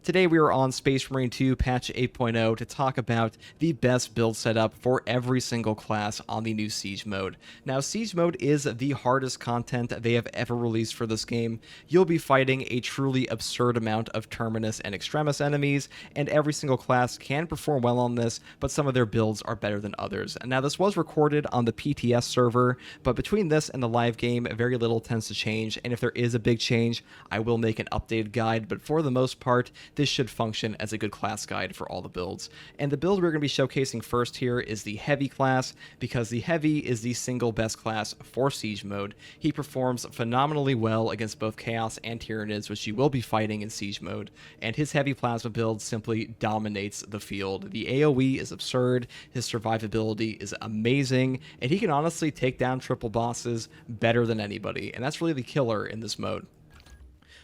Today we are on Space Marine 2 patch 8.0 to talk about the best build setup for every single class on the new Siege mode. Now, Siege mode is the hardest content they have ever released for this game. You'll be fighting a truly absurd amount of Terminus and Extremis enemies, and every single class can perform well on this, but some of their builds are better than others. Now, this was recorded on the PTS server, but between this and the live game, very little tends to change, and if there is a big change, I will make an updated guide, but for the most part, this should function as a good class guide for all the builds. And the build we're going to be showcasing first here is the Heavy class, because the Heavy is the single best class for Siege mode. He performs phenomenally well against both Chaos and Tyranids, which you will be fighting in Siege mode, and his Heavy Plasma build simply dominates the field. The AoE is absurd, his survivability is amazing, and he can honestly take down triple bosses better than anybody, and that's really the killer in this mode.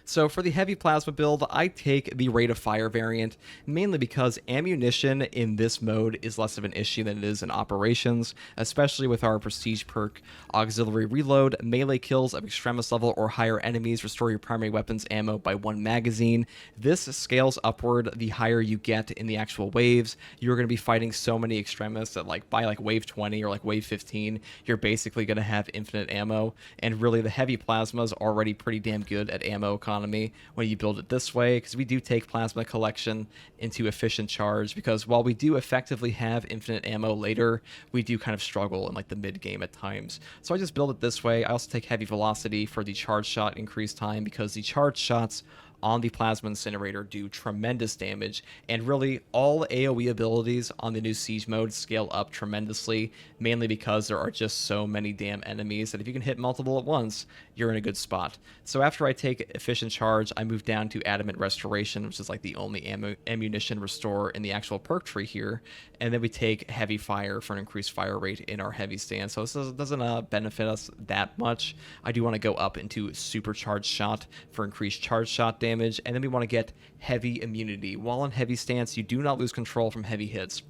So for the Heavy Plasma build, I take the Rate of Fire variant, mainly because ammunition in this mode is less of an issue than it is in Operations, especially with our Prestige perk. Auxiliary Reload, melee kills of Extremis level or higher enemies restore your primary weapon's ammo by 1 magazine. This scales upward the higher you get in the actual waves. You're going to be fighting so many Extremis that by wave 20 or wave 15, you're basically going to have infinite ammo, and really the Heavy Plasma is already pretty damn good at ammo economy when you build it this way, because we do take plasma collection into efficient charge, because while we do effectively have infinite ammo later, we do kind of struggle in the mid game at times. So I just build it this way. I also take heavy velocity for the charge shot increased time, because the charge shots on the Plasma Incinerator do tremendous damage, and really all AoE abilities on the new Siege mode scale up tremendously, mainly because there are just so many damn enemies that if you can hit multiple at once, you're in a good spot. So after I take Efficient Charge, I move down to Adamant Restoration, which is the only ammunition restore in the actual perk tree here, and then we take Heavy Fire for an increased fire rate in our Heavy stance. So this doesn't benefit us that much. I do want to go up into Supercharged Shot for increased charge shot damage, and then we want to get Heavy Immunity. While in Heavy stance, you do not lose control from heavy hits.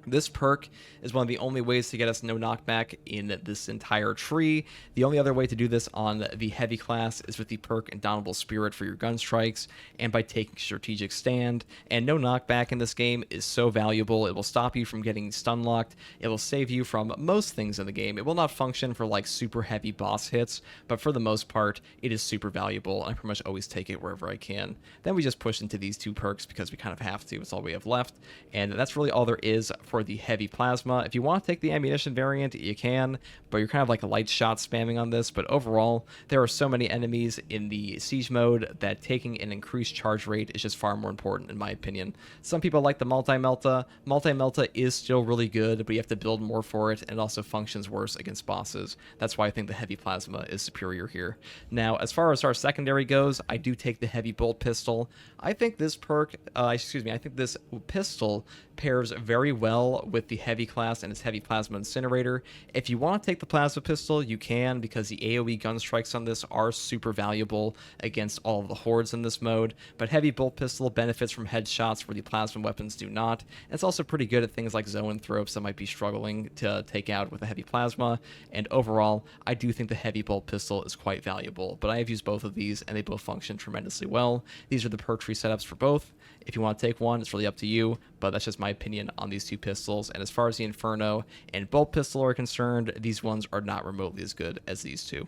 This perk is one of the only ways to get us no knockback in this entire tree. The only other way to do this on the Heavy class is with the perk Indomitable Spirit for your gun strikes, and by taking Strategic Stand. And no knockback in this game is so valuable. It will stop you from getting stun locked. It will save you from most things in the game. It will not function for super heavy boss hits, but for the most part, it is super valuable. I pretty much always take it wherever I can. Then we just push into these two perks because we kind of have to. It's all we have left, and that's really all there is for the Heavy Plasma. If you want to take the ammunition variant, you can, but you're kind of a light shot spamming on this. But overall, there are so many enemies in the Siege mode that taking an increased charge rate is just far more important, in my opinion. Some people like the Multi-Melta. Multi-Melta is still really good, but you have to build more for it, and it also functions worse against bosses. That's why I think the Heavy Plasma is superior here. Now, as far as our secondary goes, I do take the Heavy Bolt Pistol. I think this perk, I think this pistol pairs very well with the Heavy class and its Heavy Plasma Incinerator. If you want to take the Plasma Pistol, you can, because the AoE gun strikes on this are super valuable against all of the hordes in this mode, but Heavy Bolt Pistol benefits from headshots where the Plasma weapons do not. It's also pretty good at things like Zoanthropes that might be struggling to take out with a Heavy Plasma, and overall, I do think the Heavy Bolt Pistol is quite valuable, but I have used both of these, and they both function tremendously well. These are the perk tree setups for both. If you want to take one, it's really up to you, but that's just my opinion on these two pistols. And as far as the Inferno and Bolt Pistol are concerned, these ones are not remotely as good as these two.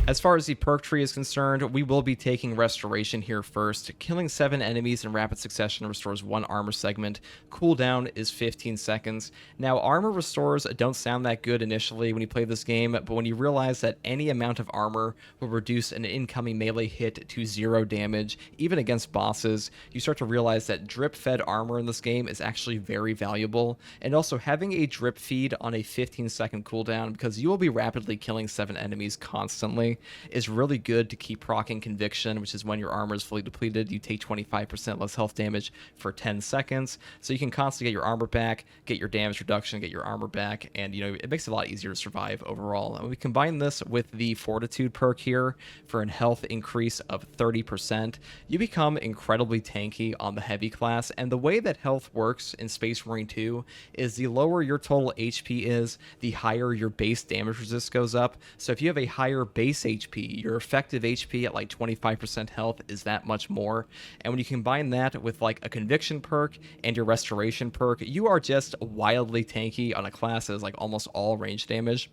As far as the perk tree is concerned, we will be taking Restoration here first. Killing 7 enemies in rapid succession restores 1 armor segment. Cooldown is 15 seconds. Now, armor restores don't sound that good initially when you play this game, but when you realize that any amount of armor will reduce an incoming melee hit to 0 damage, even against bosses, you start to realize that drip-fed armor in this game is actually very valuable. And also, having a drip feed on a 15-second cooldown, because you will be rapidly killing 7 enemies constantly, is really good to keep proccing Conviction, which is when your armor is fully depleted. You take 25% less health damage for 10 seconds, so you can constantly get your armor back, get your damage reduction, get your armor back, and it makes it a lot easier to survive overall. And we combine this with the Fortitude perk here for an health increase of 30%. You become incredibly tanky on the Heavy class, and the way that health works in Space Marine 2 is the lower your total HP is, the higher your base damage resist goes up. So if you have a higher base base HP. Your effective HP at like 25% health is that much more. And when you combine that with like a conviction perk and your restoration perk, you are just wildly tanky on a class that is like almost all range damage.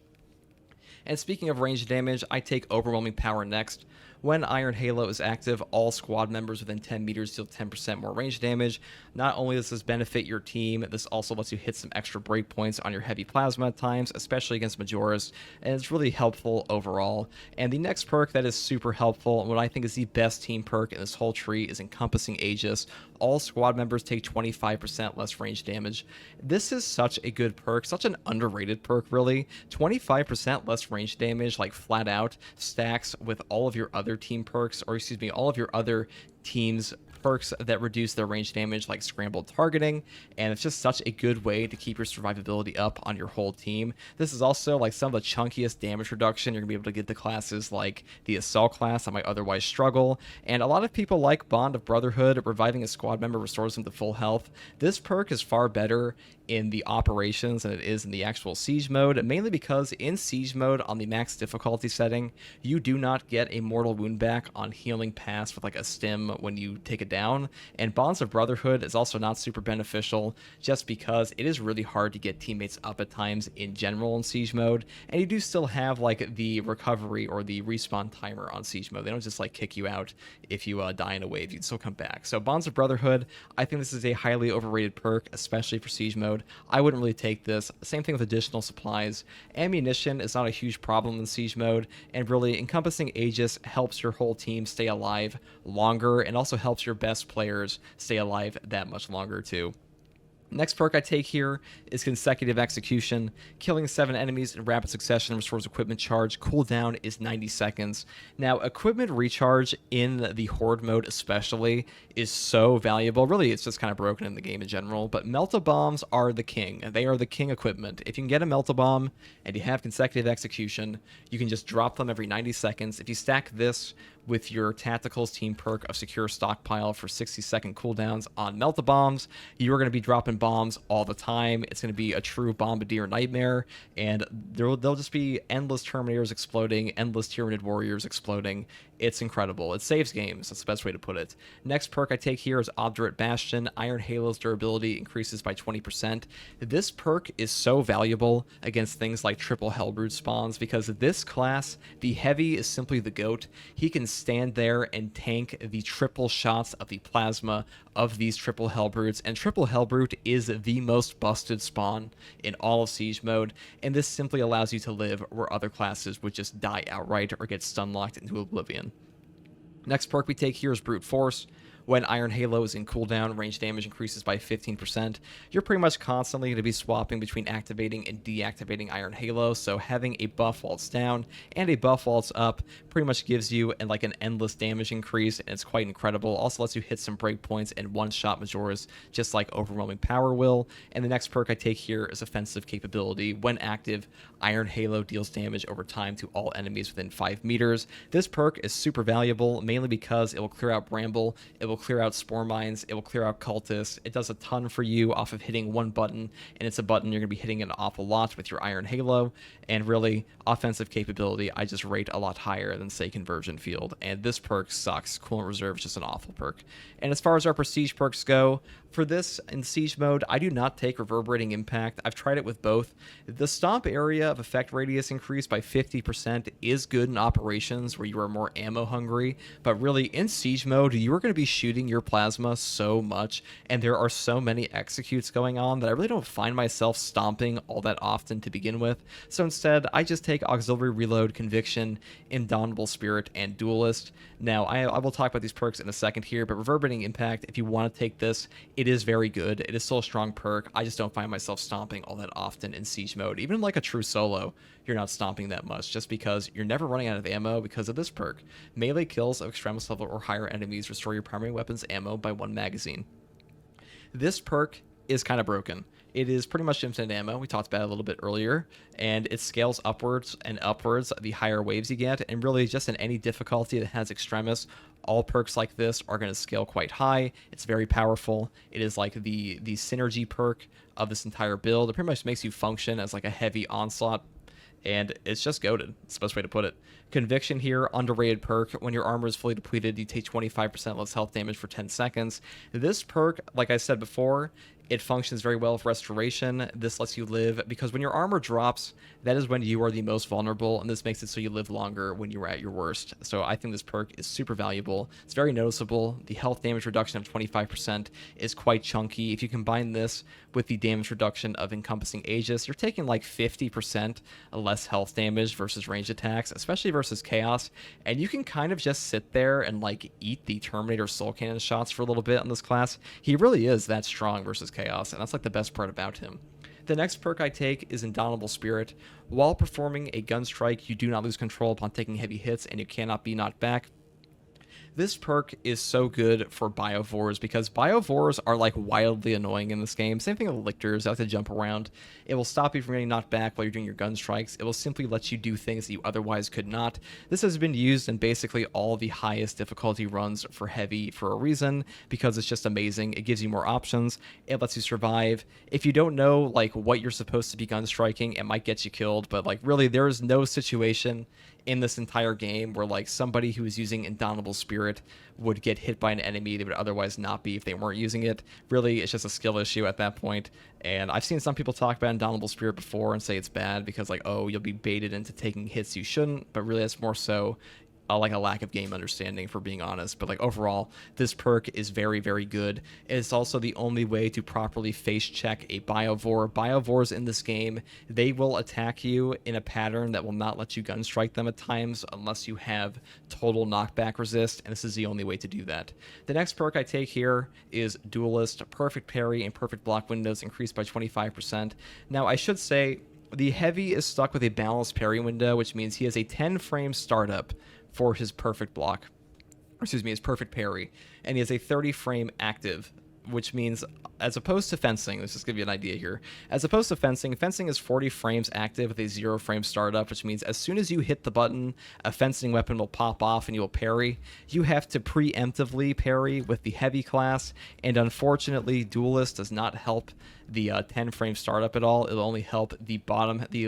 And speaking of range damage, I take Overwhelming Power next. When Iron Halo is active, all squad members within 10 meters deal 10% more range damage. Not only does this benefit your team, this also lets you hit some extra breakpoints on your heavy plasma at times, especially against Majoras, and it's really helpful overall. And the next perk that is super helpful, and what I think is the best team perk in this whole tree, is Encompassing Aegis. All squad members take 25% less range damage. This is such a good perk, such an underrated perk, really. 25% less range damage, like flat out, stacks with all of your other team perks, or excuse me, all of your other teams perks that reduce their range damage, like scrambled targeting, and it's just such a good way to keep your survivability up on your whole team. This is also like some of the chunkiest damage reduction you're gonna be able to get to classes like the assault class that might otherwise struggle, and a lot of people like Bond of Brotherhood. Reviving a squad member restores them to full health. This perk is far better in the operations than it is in the actual siege mode, mainly because in siege mode on the max difficulty setting, you do not get a mortal wound back on healing pass with like a stim when you take a down, and Bonds of Brotherhood is also not super beneficial just because it is really hard to get teammates up at times in general in siege mode, and you do still have like the recovery or the respawn timer on siege mode. They don't just like kick you out if you die in a wave, you can still come back. So Bonds of Brotherhood, I think this is a highly overrated perk, especially for siege mode. I wouldn't really take this. Same thing with additional supplies. Ammunition is not a huge problem in siege mode, and really Encompassing Aegis helps your whole team stay alive longer, and also helps your best players stay alive that much longer too. Next perk I take here is Consecutive Execution. Killing 7 enemies in rapid succession restores equipment charge. Cooldown is 90 seconds. Now, equipment recharge in the Horde mode especially is so valuable. Really, it's just kind of broken in the game in general, but Melt-A-Bombs are the king. They are the king equipment. If you can get a Melt-A-Bomb and you have Consecutive Execution, you can just drop them every 90 seconds. If you stack this with your Tacticals team perk of Secure Stockpile for 60-second cooldowns on Melt-A-Bombs, you are going to be dropping bombs all the time. It's going to be a true bombardier nightmare, and there'll just be endless Terminators exploding, endless Tyranid Warriors exploding. It's incredible. It saves games. That's the best way to put it. Next perk I take here is Obdurate Bastion. Iron Halo's durability increases by 20%. This perk is so valuable against things like triple Hellbrood spawns because this class, the heavy is simply the GOAT. He can stand there and tank the triple shots of the plasma of these triple Hellbroods, and triple Hellbrood is the most busted spawn in all of siege mode, and this simply allows you to live where other classes would just die outright or get stun locked into oblivion. Next perk we take here is Brute Force. When Iron Halo is in cooldown, range damage increases by 15%. You're pretty much constantly going to be swapping between activating and deactivating Iron Halo, so having a buff while it's down and a buff while it's up pretty much gives you like an endless damage increase, and it's quite incredible. Also lets you hit some breakpoints and one-shot Majoras just like Overwhelming Power will. And the next perk I take here is Offensive Capability. When active, Iron Halo deals damage over time to all enemies within 5 meters. This perk is super valuable, mainly because it will clear out Bramble, it will clear out Spore Mines, it will clear out Cultists. It does a ton for you off of hitting one button, and it's a button you're going to be hitting an awful lot with your Iron Halo. And really, offensive capability I just rate a lot higher than, say, Conversion Field, and this perk sucks. Coolant Reserve is just an awful perk. And as far as our prestige perks go, for this in siege mode, I do not take Reverberating Impact. I've tried it with both. The stomp area of effect radius increase by 50% is good in operations where you are more ammo hungry, but really in siege mode, you are going to be shooting your plasma so much, and there are so many executes going on that I really don't find myself stomping all that often to begin with. So instead, I just take Auxiliary Reload, Conviction, Indomitable Spirit, and Duelist. Now, I will talk about these perks in a second here, but Reverberating Impact, if you want to take this, it is very good. It is still a strong perk. I just don't find myself stomping all that often in siege mode. Even in like a true solo, you're not stomping that much just because you're never running out of ammo because of this perk. Melee kills of Extremis level or higher enemies restore your primary weapon's ammo by 1 magazine. This perk is kind of broken. It is pretty much infinite ammo. We talked about it a little bit earlier, and it scales upwards and upwards the higher waves you get, and really just in any difficulty that has Extremis, all perks like this are going to scale quite high. It's very powerful. It is like the synergy perk of this entire build. It pretty much makes you function as like a heavy onslaught and it's just goated. It's the best way to put it. Conviction here, underrated perk. When your armor is fully depleted, you take 25% less health damage for 10 seconds. This perk, like I said before, it functions very well with restoration. This lets you live, because when your armor drops, that is when you are the most vulnerable, and this makes it so you live longer when you're at your worst. So I think this perk is super valuable. It's very noticeable. The health damage reduction of 25% is quite chunky. If you combine this with the damage reduction of encompassing Aegis, you're taking like 50% less health damage versus ranged attacks, especially versus Chaos, and you can kind of just sit there and like eat the Terminator Soul Cannon shots for a little bit on this class. He really is that strong versus Chaos, and that's like the best part about him. The next perk I take is Indomitable Spirit. While performing a gun strike, you do not lose control upon taking heavy hits, and you cannot be knocked back. This perk is so good for Biovores, because Biovores are like wildly annoying in this game. Same thing with Lictors. They like to jump around. It will stop you from getting knocked back while you're doing your gun strikes. It will simply let you do things that you otherwise could not. This has been used in basically all the highest difficulty runs for heavy for a reason, because it's just amazing. It gives you more options. It lets you survive. If you don't know like what you're supposed to be gun striking, it might get you killed, but like really there is no situation in this entire game where like somebody who is using Indomitable Spirit would get hit by an enemy they would otherwise not be if they weren't using it. Really, it's just a skill issue at that point. And I've seen some people talk about Indomitable Spirit before and say it's bad because like, oh, you'll be baited into taking hits you shouldn't, but really that's more so like a lack of game understanding, for being honest. But like overall, this perk is very, very good. It's also the only way to properly face check a Biovore. Biovores in this game, they will attack you in a pattern that will not let you gun strike them at times unless you have total knockback resist, and this is the only way to do that. The next perk I take here is Duelist. Perfect parry and perfect block windows increased by 25%. Now I should say the heavy is stuck with a balanced parry window, which means he has a 10 frame startup for his perfect block, or excuse me, his perfect parry, and he has a 30 frame active, which means, as opposed to fencing, let's just give you an idea here. As opposed to fencing, fencing is 40 frames active with a 0 frame startup, which means as soon as you hit the button, a fencing weapon will pop off and you will parry. You have to preemptively parry with the heavy class, and unfortunately, Duelist does not help the 10 frame startup at all. It'll only help the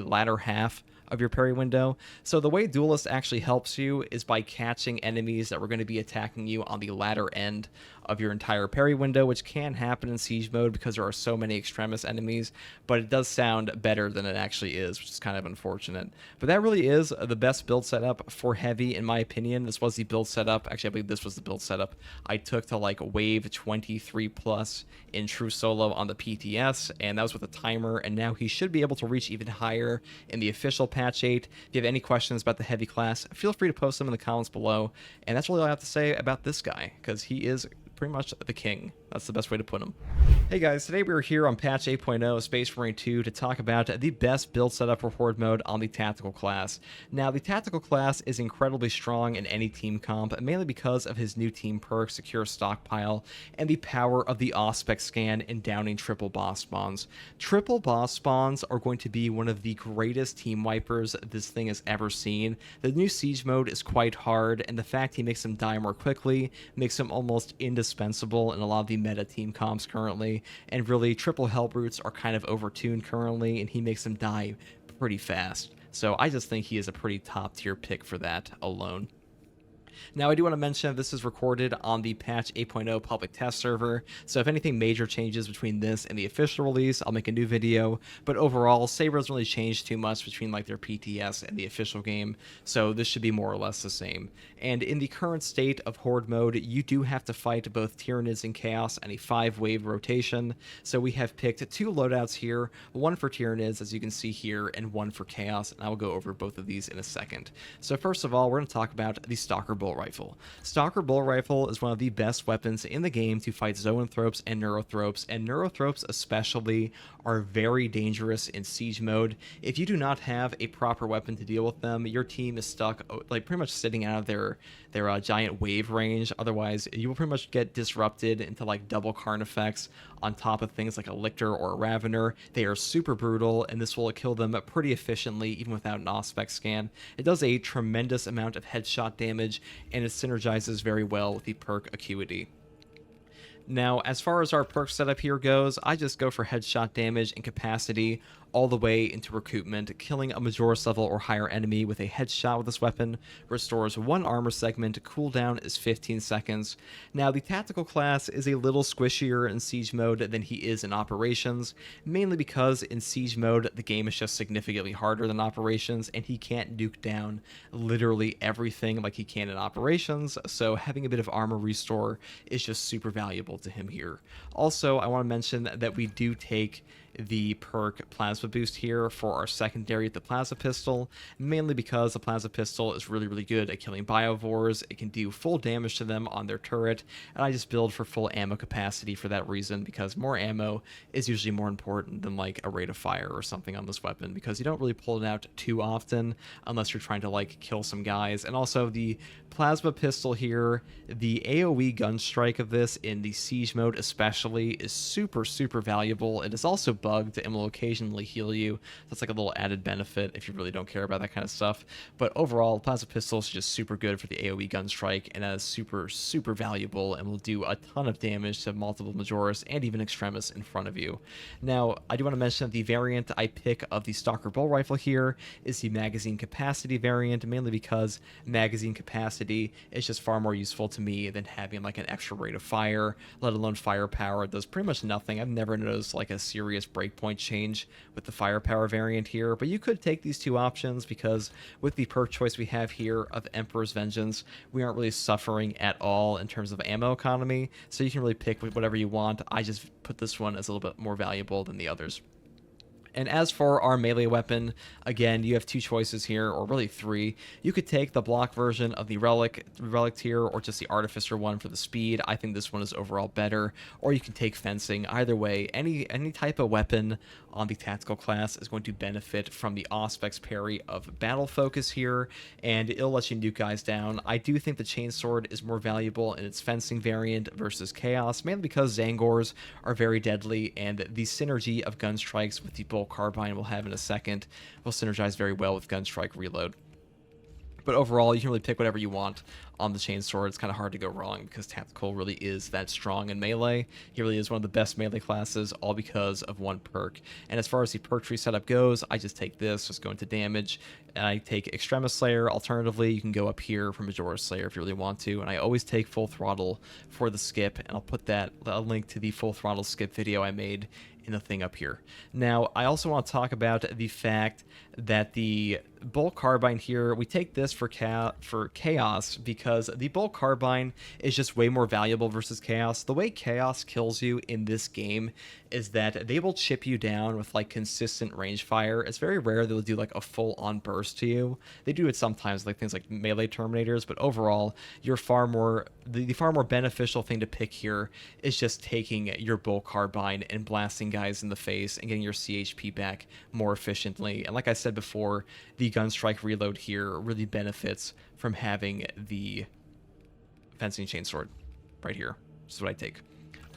latter half of your parry window. So the way Duelist actually helps you is by catching enemies that were going to be attacking you on the latter end of your entire parry window, which can happen in siege mode because there are so many extremis enemies, but it does sound better than it actually is, which is kind of unfortunate. But that really is the best build setup for heavy, in my opinion. This was the build setup, actually I believe this was the build setup I took to like wave 23 plus in true solo on the PTS, and that was with a timer, and now he should be able to reach even higher in the official patch 8. If you have any questions about the heavy class, feel free to post them in the comments below. And that's really all I have to say about this guy, because he is pretty much the king. That's the best way to put him. Hey guys, today we are here on patch 8.0 Space Marine 2 to talk about the best build setup for Horde mode on the tactical class. Now, the tactical class is incredibly strong in any team comp, mainly because of his new team perk, Secure Stockpile, and the power of the Auspex scan in downing triple boss spawns. Triple boss spawns are going to be one of the greatest team wipers this thing has ever seen. The new siege mode is quite hard, and the fact he makes them die more quickly makes him almost indispensable in a lot of the meta team comps currently, and really triple Hellbrutes are kind of overtuned currently, and he makes them die pretty fast. So I just think he is a pretty top tier pick for that alone. Now, I do want to mention this is recorded on the patch 8.0 public test server, so if anything major changes between this and the official release, I'll make a new video, but overall, Saber doesn't really change too much between like their PTS and the official game, so this should be more or less the same. And in the current state of Horde mode, you do have to fight both Tyranids and Chaos and a 5-wave rotation, so we have picked 2 loadouts here, one for Tyranids, as you can see here, and one for Chaos, and I will go over both of these in a second. So first of all, we're going to talk about the Stalker Bolt Rifle. Stalker Bolt Rifle is one of the best weapons in the game to fight Zoanthropes and Neurothropes, and Neurothropes especially are very dangerous in siege mode. If you do not have a proper weapon to deal with them, your team is stuck like pretty much sitting out of their giant wave range. Otherwise, you will pretty much get disrupted into like double Karn effects on top of things like a Lictor or a Ravener. They are super brutal, and this will kill them pretty efficiently even without an Auspex scan. It does a tremendous amount of headshot damage, and it synergizes very well with the perk Acuity. Now, as far as our perk setup here goes, I just go for headshot damage and capacity all the way into recoupment. Killing a Majoris level or higher enemy with a headshot with this weapon restores 1 armor segment, cooldown is 15 seconds. Now, the tactical class is a little squishier in siege mode than he is in operations, mainly because in siege mode the game is just significantly harder than operations, and he can't nuke down literally everything like he can in operations, so having a bit of armor restore is just super valuable to him here. Also, I want to mention that we do take the perk Plasma Boost here for our secondary at the Plasma Pistol, mainly because the Plasma Pistol is really good at killing Biovores. It can do full damage to them on their turret, and I just build for full ammo capacity for that reason, because more ammo is usually more important than like a rate of fire or something on this weapon, because you don't really pull it out too often unless you're trying to like kill some guys. And also the Plasma Pistol here, the AoE gun strike of this in the siege mode especially is super valuable. It is also bugged and will occasionally heal you. That's like a little added benefit if you really don't care about that kind of stuff. But overall, Plasma Pistol is just super good for the AoE gun strike, and that is super valuable and will do a ton of damage to multiple Majoris and even Extremis in front of you. Now, I do want to mention that the variant I pick of the Stalker Bolt Rifle here is the magazine capacity variant, mainly because magazine capacity is just far more useful to me than having like an extra rate of fire, let alone firepower. It does pretty much nothing. I've never noticed like a serious breakpoint change with the firepower variant here, but you could take these two options, because with the perk choice we have here of Emperor's Vengeance, we aren't really suffering at all in terms of ammo economy, so you can really pick whatever you want. I just put this one as a little bit more valuable than the others. And as for our melee weapon, again, you have 2 choices here, or really 3. You could take the block version of the Relic tier, or just the Artificer one for the speed. I think this one is overall better. Or you can take Fencing. Either way, any type of weapon on the tactical class is going to benefit from the Auspex parry of Battle Focus here, and it'll let you nuke guys down. I do think the Chainsword is more valuable in its Fencing variant versus Chaos, mainly because Zangors are very deadly, and the synergy of gun strikes with the Bolt Carbine we'll have in a second will synergize very well with Gunstrike Reload. But overall, you can really pick whatever you want on the Chainsword. It's kind of hard to go wrong, because Tactical really is that strong in melee. He really is one of the best melee classes, all because of one perk. And as far as the perk tree setup goes, I just take this, just go into damage, and I take Extremis Slayer. Alternatively, you can go up here for Majoris Slayer if you really want to, and I always take Full Throttle for the skip, and I'll put a link to the Full Throttle skip video I made in the thing up here. Now, I also want to talk about the fact that the Bolt Carbine here, we take this for Chaos, because the Bolt Carbine is just way more valuable versus Chaos. The way Chaos kills you in this game is that they will chip you down with like consistent range fire. It's very rare they'll do like a full-on burst to you. They do it sometimes, like things like melee Terminators, but overall, the far more beneficial thing to pick here is just taking your Bolt Carbine and blasting guys in the face and getting your CHP back more efficiently. And like I said before, the Gunstrike Reload here really benefits from having the Fencing Chainsword right here. This is what I take.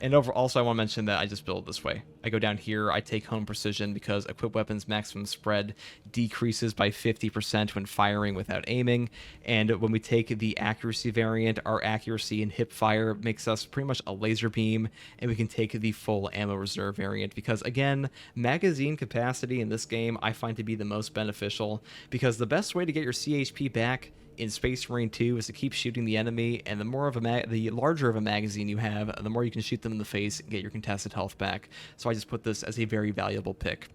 And also, I want to mention that I just build this way. I go down here, I take Home Precision, because equipped weapons maximum spread decreases by 50% when firing without aiming. And when we take the accuracy variant, our accuracy and hip fire makes us pretty much a laser beam, and we can take the full ammo reserve variant, because again, magazine capacity in this game I find to be the most beneficial, because the best way to get your CHP back in Space Marine 2 is to keep shooting the enemy, and the larger of a magazine you have, the more you can shoot them in the face and get your contested health back. So I just put this as a very valuable pick.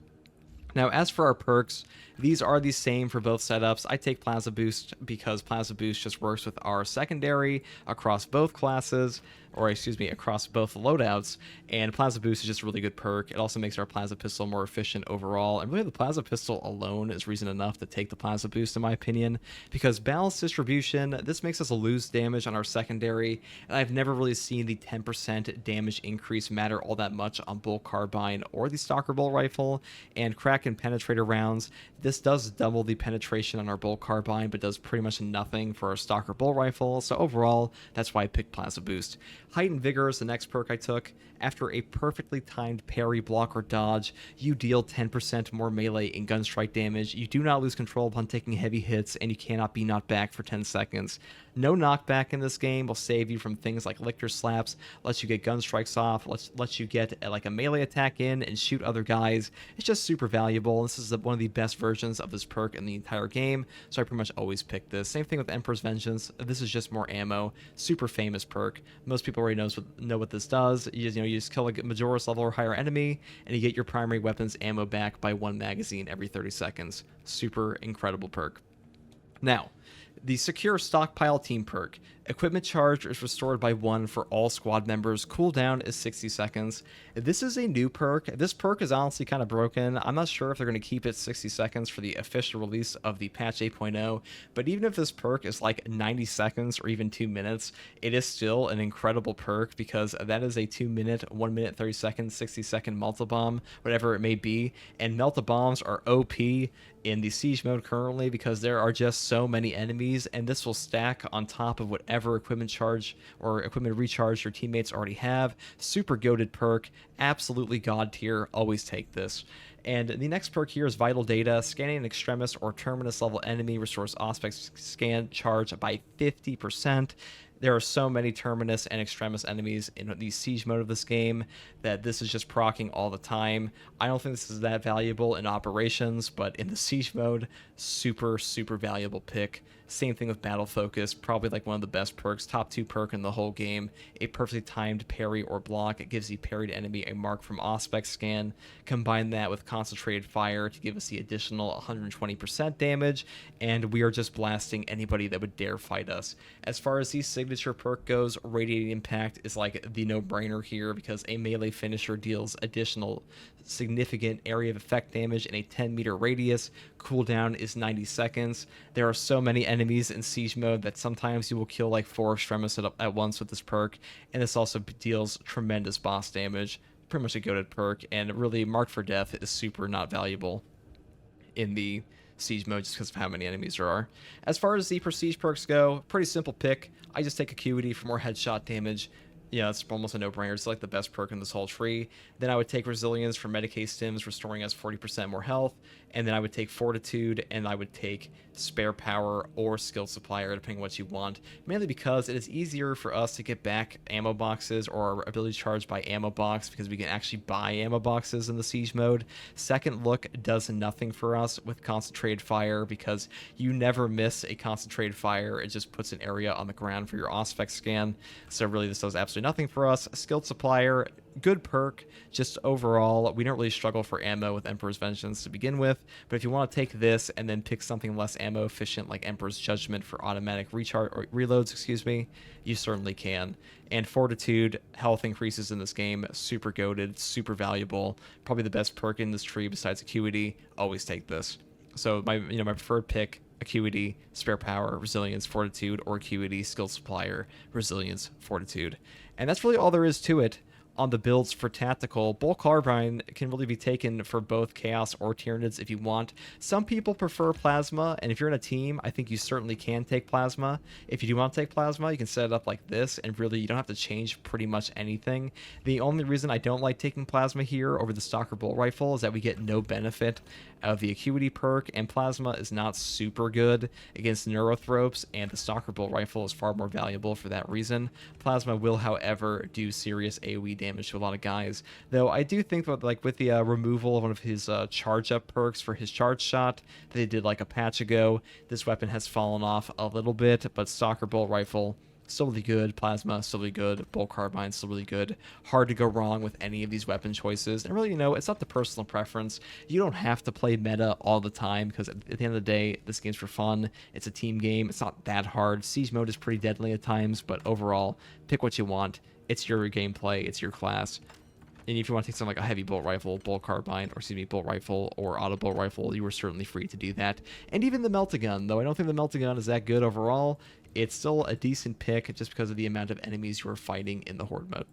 Now, as for our perks, these are the same for both setups. I take Plasma Boost because Plasma Boost just works with our secondary across both classes, or excuse me, across both loadouts, and Plasma Boost is just a really good perk. It also makes our Plasma Pistol more efficient overall, and really the Plasma Pistol alone is reason enough to take the Plasma Boost in my opinion, because balanced distribution, this makes us lose damage on our secondary, and I've never really seen the 10% damage increase matter all that much on Bolt Carbine or the Stalker Bolt Rifle, and Crack and Penetrator rounds. This does double the penetration on our Bolt Carbine, but does pretty much nothing for our Stalker Bolt Rifle, so overall, that's why I picked Plasma Boost. Heightened Vigor is the next perk I took. After a perfectly timed parry, block, or dodge, you deal 10% more melee and gun strike damage. You do not lose control upon taking heavy hits, and you cannot be knocked back for 10 seconds. No knockback in this game will save you from things like Lictor Slaps, lets you get gun strikes off, lets you get like a melee attack in and shoot other guys. It's just super valuable. This is one of the best versions of this perk in the entire game, so I pretty much always pick this. Same thing with Emperor's Vengeance. This is just more ammo. Super famous perk. Most people already know what this does. You just kill a Majora's level or higher enemy, and you get your primary weapon's ammo back by 1 magazine every 30 seconds. Super incredible perk. Now, the Secure Stockpile Team perk. Equipment charge is restored by 1 for all squad members. Cooldown is 60 seconds. This is a new perk. This perk is honestly kind of broken. I'm not sure if they're going to keep it 60 seconds for the official release of the patch 8.0, but even if this perk is like 90 seconds or even 2 minutes, it is still an incredible perk because that is a 2 minute, 1 minute, 30 seconds, 60 second multi-bomb, whatever it may be, and melta-bombs are OP in the siege mode currently because there are just so many enemies, and this will stack on top of whatever equipment charge or equipment recharge your teammates already have. Super goated perk, absolutely god tier, always take this. And the next perk here is Vital Data. Scanning an Extremis or Terminus level enemy restores Auspex scan charge by 50%. There are so many Terminus and Extremis enemies in the siege mode of this game that this is just proccing all the time. I don't think this is that valuable in operations, but in the siege mode, super, super valuable pick. Same thing with Battle Focus, probably like one of the best perks, top 2 perk in the whole game. A perfectly timed parry or block. It gives the parried enemy a mark from Auspex scan. Combine that with Concentrated Fire to give us the additional 120% damage, and we are just blasting anybody that would dare fight us. As far as the signature perk goes, Radiating Impact is like the no-brainer here because a melee finisher deals additional significant area of effect damage in a 10-meter radius. Cooldown is 90 seconds. There are so many enemies in siege mode that sometimes you will kill like 4 Extremis at once with this perk, and this also deals tremendous boss damage. Pretty much a goated perk, and really Marked for Death is super not valuable in the siege mode just because of how many enemies there are. As far as the prestige perks go, pretty simple pick. I just take Acuity for more headshot damage. Yeah, it's almost a no-brainer. It's like the best perk in this whole tree. Then I would take Resilience for Medicae Stims, restoring us 40% more health. And then I would take Fortitude, and I would take Spare Power or Skill Supplier, depending on what you want. Mainly because it is easier for us to get back ammo boxes or ability charge by ammo box because we can actually buy ammo boxes in the siege mode. Second Look does nothing for us with Concentrated Fire because you never miss a Concentrated Fire. It just puts an area on the ground for your Auspex scan. So really this does absolutely nothing for us. Skilled Supplier, good perk. Just overall, we don't really struggle for ammo with Emperor's Vengeance to begin with, but if you want to take this and then pick something less ammo efficient like Emperor's Judgment for automatic recharge or reloads, you certainly can. And Fortitude, health increases in this game, super goated, super valuable, probably the best perk in this tree besides Acuity. Always take this. So my preferred pick: Acuity, Spare Power, Resilience, Fortitude, or Acuity, Skill Supplier, Resilience, Fortitude. And that's really all there is to it. On the builds for tactical, Bolt Carbine can really be taken for both Chaos or Tyranids if you want. Some people prefer Plasma, and if you're in a team, I think you certainly can take Plasma. If you do want to take Plasma, you can set it up like this, and really you don't have to change pretty much anything. The only reason I don't like taking Plasma here over the Stalker Bolt Rifle is that we get no benefit of the Acuity perk, and Plasma is not super good against Neurothropes, and the Stalker Bolt Rifle is far more valuable for that reason. Plasma will, however, do serious AoE damage to a lot of guys, though I do think that like with the removal of one of his charge up perks for his charge shot that they did like a patch ago, this weapon has fallen off a little bit, but Stalker Bolt Rifle still really good, Plasma still really good, Bolt Carbine still really good. Hard to go wrong with any of these weapon choices, and really, it's up to personal preference. You don't have to play meta all the time because at the end of the day, this game's for fun. It's a team game. It's not that hard. Siege mode is pretty deadly at times, but overall, pick what you want. It's your gameplay. It's your class. And if you want to take something like a heavy bolt rifle, bolt carbine, or bolt rifle, or auto bolt rifle, you are certainly free to do that. And even the Meltagun, though I don't think the Meltagun is that good overall, it's still a decent pick just because of the amount of enemies you are fighting in the Horde mode.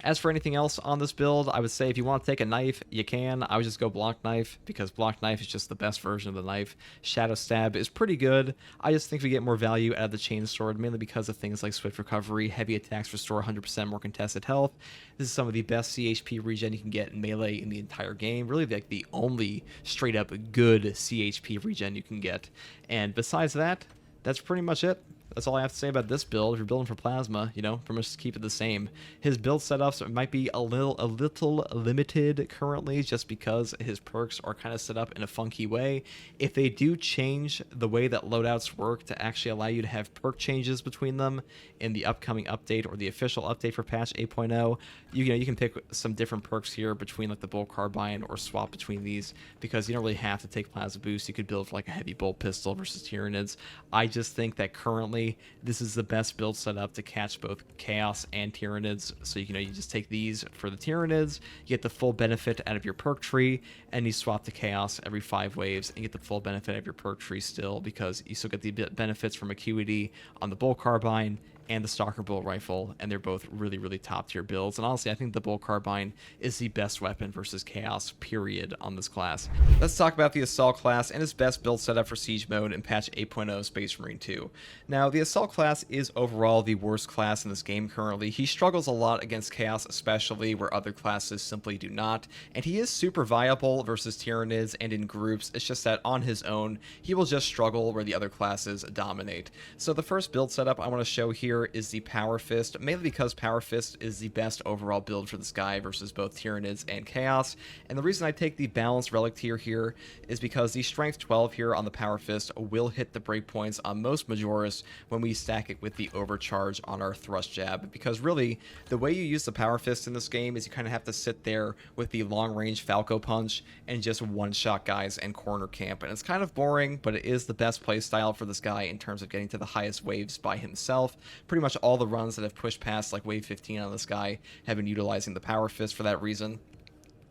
As for anything else on this build, I would say if you want to take a knife, you can. I would just go block knife because block knife is just the best version of the knife. Shadow stab is pretty good. I just think we get more value out of the chain sword, mainly because of things like swift recovery, heavy attacks restore 100% more contested health. This is some of the best CHP regen you can get in melee in the entire game. Really like the only straight up good CHP regen you can get. And besides that, that's pretty much it. That's all I have to say about this build. If you're building for Plasma, you know, pretty much just keep it the same. His build setups might be a little limited currently just because his perks are kind of set up in a funky way. If they do change the way that loadouts work to actually allow you to have perk changes between them in the upcoming update or the official update for patch 8.0, you can pick some different perks here between like the bolt carbine or swap between these because you don't really have to take Plasma boost. You could build for like a heavy bolt pistol versus Tyranids. I just think that currently this is the best build setup to catch both Chaos and Tyranids. So you just take these for the Tyranids, you get the full benefit out of your perk tree, and you swap to Chaos every 5 waves and get the full benefit out of your perk tree still because you still get the benefits from Acuity on the bolt carbine and the Stalker Bolt Rifle, and they're both really, really top tier builds. And honestly, I think the Bolt Carbine is the best weapon versus Chaos, period, on this class. Let's talk about the Assault class and its best build setup for Siege Mode in patch 8.0 Space Marine 2. Now, the Assault class is overall the worst class in this game currently. He struggles a lot against Chaos, especially where other classes simply do not, and he is super viable versus Tyranids and in groups. It's just that on his own, he will just struggle where the other classes dominate. So the first build setup I want to show here is the Power Fist, mainly because Power Fist is the best overall build for this guy versus both Tyranids and Chaos. And the reason I take the Balanced Relic tier here is because the Strength 12 here on the Power Fist will hit the breakpoints on most Majoris when we stack it with the Overcharge on our Thrust Jab. Because really, the way you use the Power Fist in this game is you kind of have to sit there with the long-range Falco Punch and just one-shot guys and corner camp. And it's kind of boring, but it is the best playstyle for this guy in terms of getting to the highest waves by himself. Pretty much all the runs that have pushed past like wave 15 on this guy have been utilizing the Power Fist for that reason.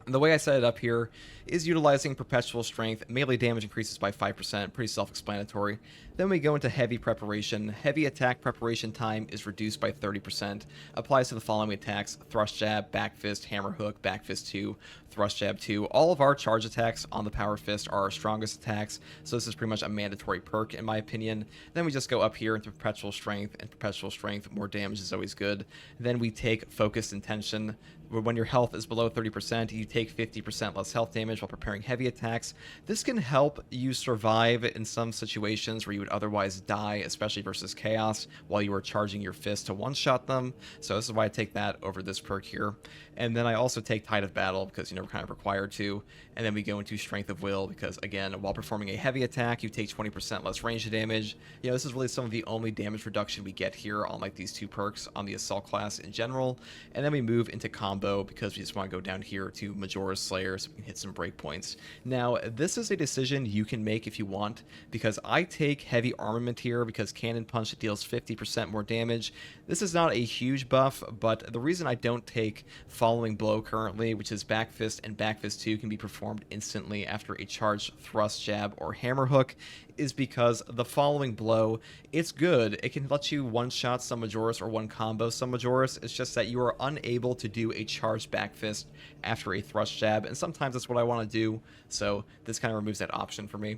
And the way I set it up here is utilizing Perpetual Strength. Melee damage increases by 5%, pretty self-explanatory. Then we go into Heavy Preparation. Heavy attack preparation time is reduced by 30%. Applies to the following attacks: Thrust Jab, Back Fist, Hammer Hook, Back Fist 2, Thrust Jab 2. All of our charge attacks on the Power Fist are our strongest attacks, so this is pretty much a mandatory perk in my opinion. Then we just go up here into Perpetual Strength, and Perpetual Strength, more damage is always good. Then we take Focused Intention. When your health is below 30%, you take 50% less health damage while preparing heavy attacks. This can help you survive in some situations where you would otherwise die, especially versus Chaos, while you are charging your fist to one-shot them. So this is why I take that over this perk here. And then I also take Tide of Battle because we're kind of required to. And then we go into Strength of Will because, again, while performing a heavy attack, you take 20% less range damage. This is really some of the only damage reduction we get here on like these two perks on the Assault class in general. And then we move into Combo because we just want to go down here to Majora's Slayer so we can hit some breakpoints. Now, this is a decision you can make if you want, because I take Heavy Armament here because Cannon Punch deals 50% more damage. This is not a huge buff, but the reason I don't take Following Blow currently, which is Back Fist and Back Fist 2 can be performed instantly after a charged Thrust Jab or Hammer Hook, is because the Following Blow, it's good. It can let you one-shot some Majoris or one-combo some Majoris. It's just that you are unable to do a charged Back Fist after a Thrust Jab, and sometimes that's what I want to do, so this kind of removes that option for me.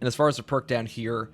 And as far as the perk down here,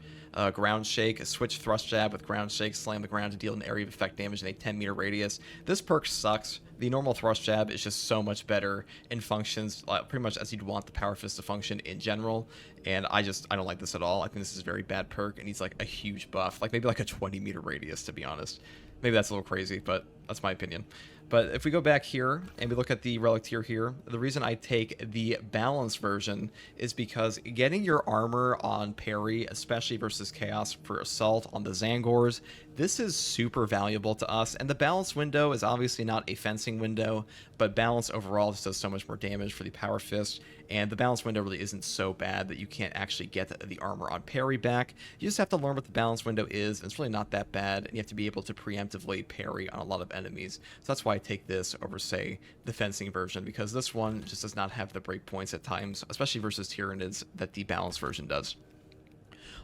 Ground Shake, switch Thrust Jab with Ground Shake, slam the ground to deal an area of effect damage in a 10-meter radius. This perk sucks. The normal Thrust Jab is just so much better and functions pretty much as you'd want the Power Fist to function in general, and I don't like this at all. I think this is a very bad perk and needs like a huge buff, like maybe like a 20-meter radius, to be honest. Maybe that's a little crazy, but that's my opinion. But if we go back here and we look at the relic tier here, the reason I take the balanced version is because getting your armor on parry, especially versus Chaos for assault on the Zangors, this is super valuable to us. And the balance window is obviously not a fencing window, but balance overall just does so much more damage for the Power Fist. And the balance window really isn't so bad that you can't actually get the armor on parry back. You just have to learn what the balance window is, and it's really not that bad, and you have to be able to preemptively parry on a lot of enemies. So that's why I take this over, say, the fencing version, because this one just does not have the breakpoints at times, especially versus Tyranids, that the balanced version does.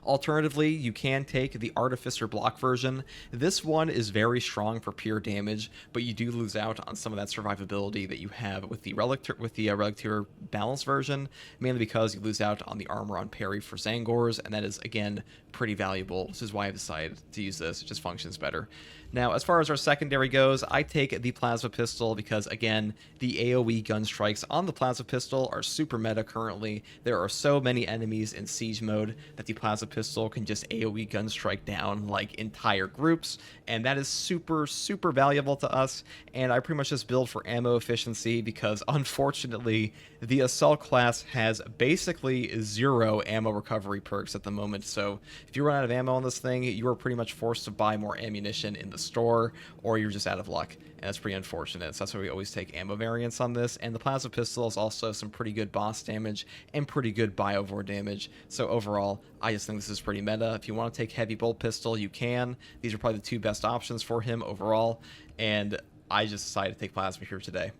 Alternatively, you can take the Artificer block version. This one is very strong for pure damage, but you do lose out on some of that survivability that you have with the Relictor balance version, mainly because you lose out on the armor on parry for Zangors, and that is, again, pretty valuable. This is why I decided to use this. It just functions better. Now, as far as our secondary goes, I take the Plasma Pistol because, again, the AoE gun strikes on the Plasma Pistol are super meta currently. There are so many enemies in Siege mode that the Plasma Pistol can just AoE gun strike down, like, entire groups, and that is super, super valuable to us, and I pretty much just build for ammo efficiency because, unfortunately, the Assault class has basically 0 ammo recovery perks at the moment, so if you run out of ammo on this thing, you are pretty much forced to buy more ammunition in the store, or you're just out of luck, and that's pretty unfortunate. So that's why we always take ammo variants on this, and the Plasma Pistol is also some pretty good boss damage and pretty good Biovore damage, so overall, I just think this is pretty meta. If you want to take Heavy Bolt Pistol, you can. These are probably the 2 best options for him overall, and I just decided to take Plasma here today.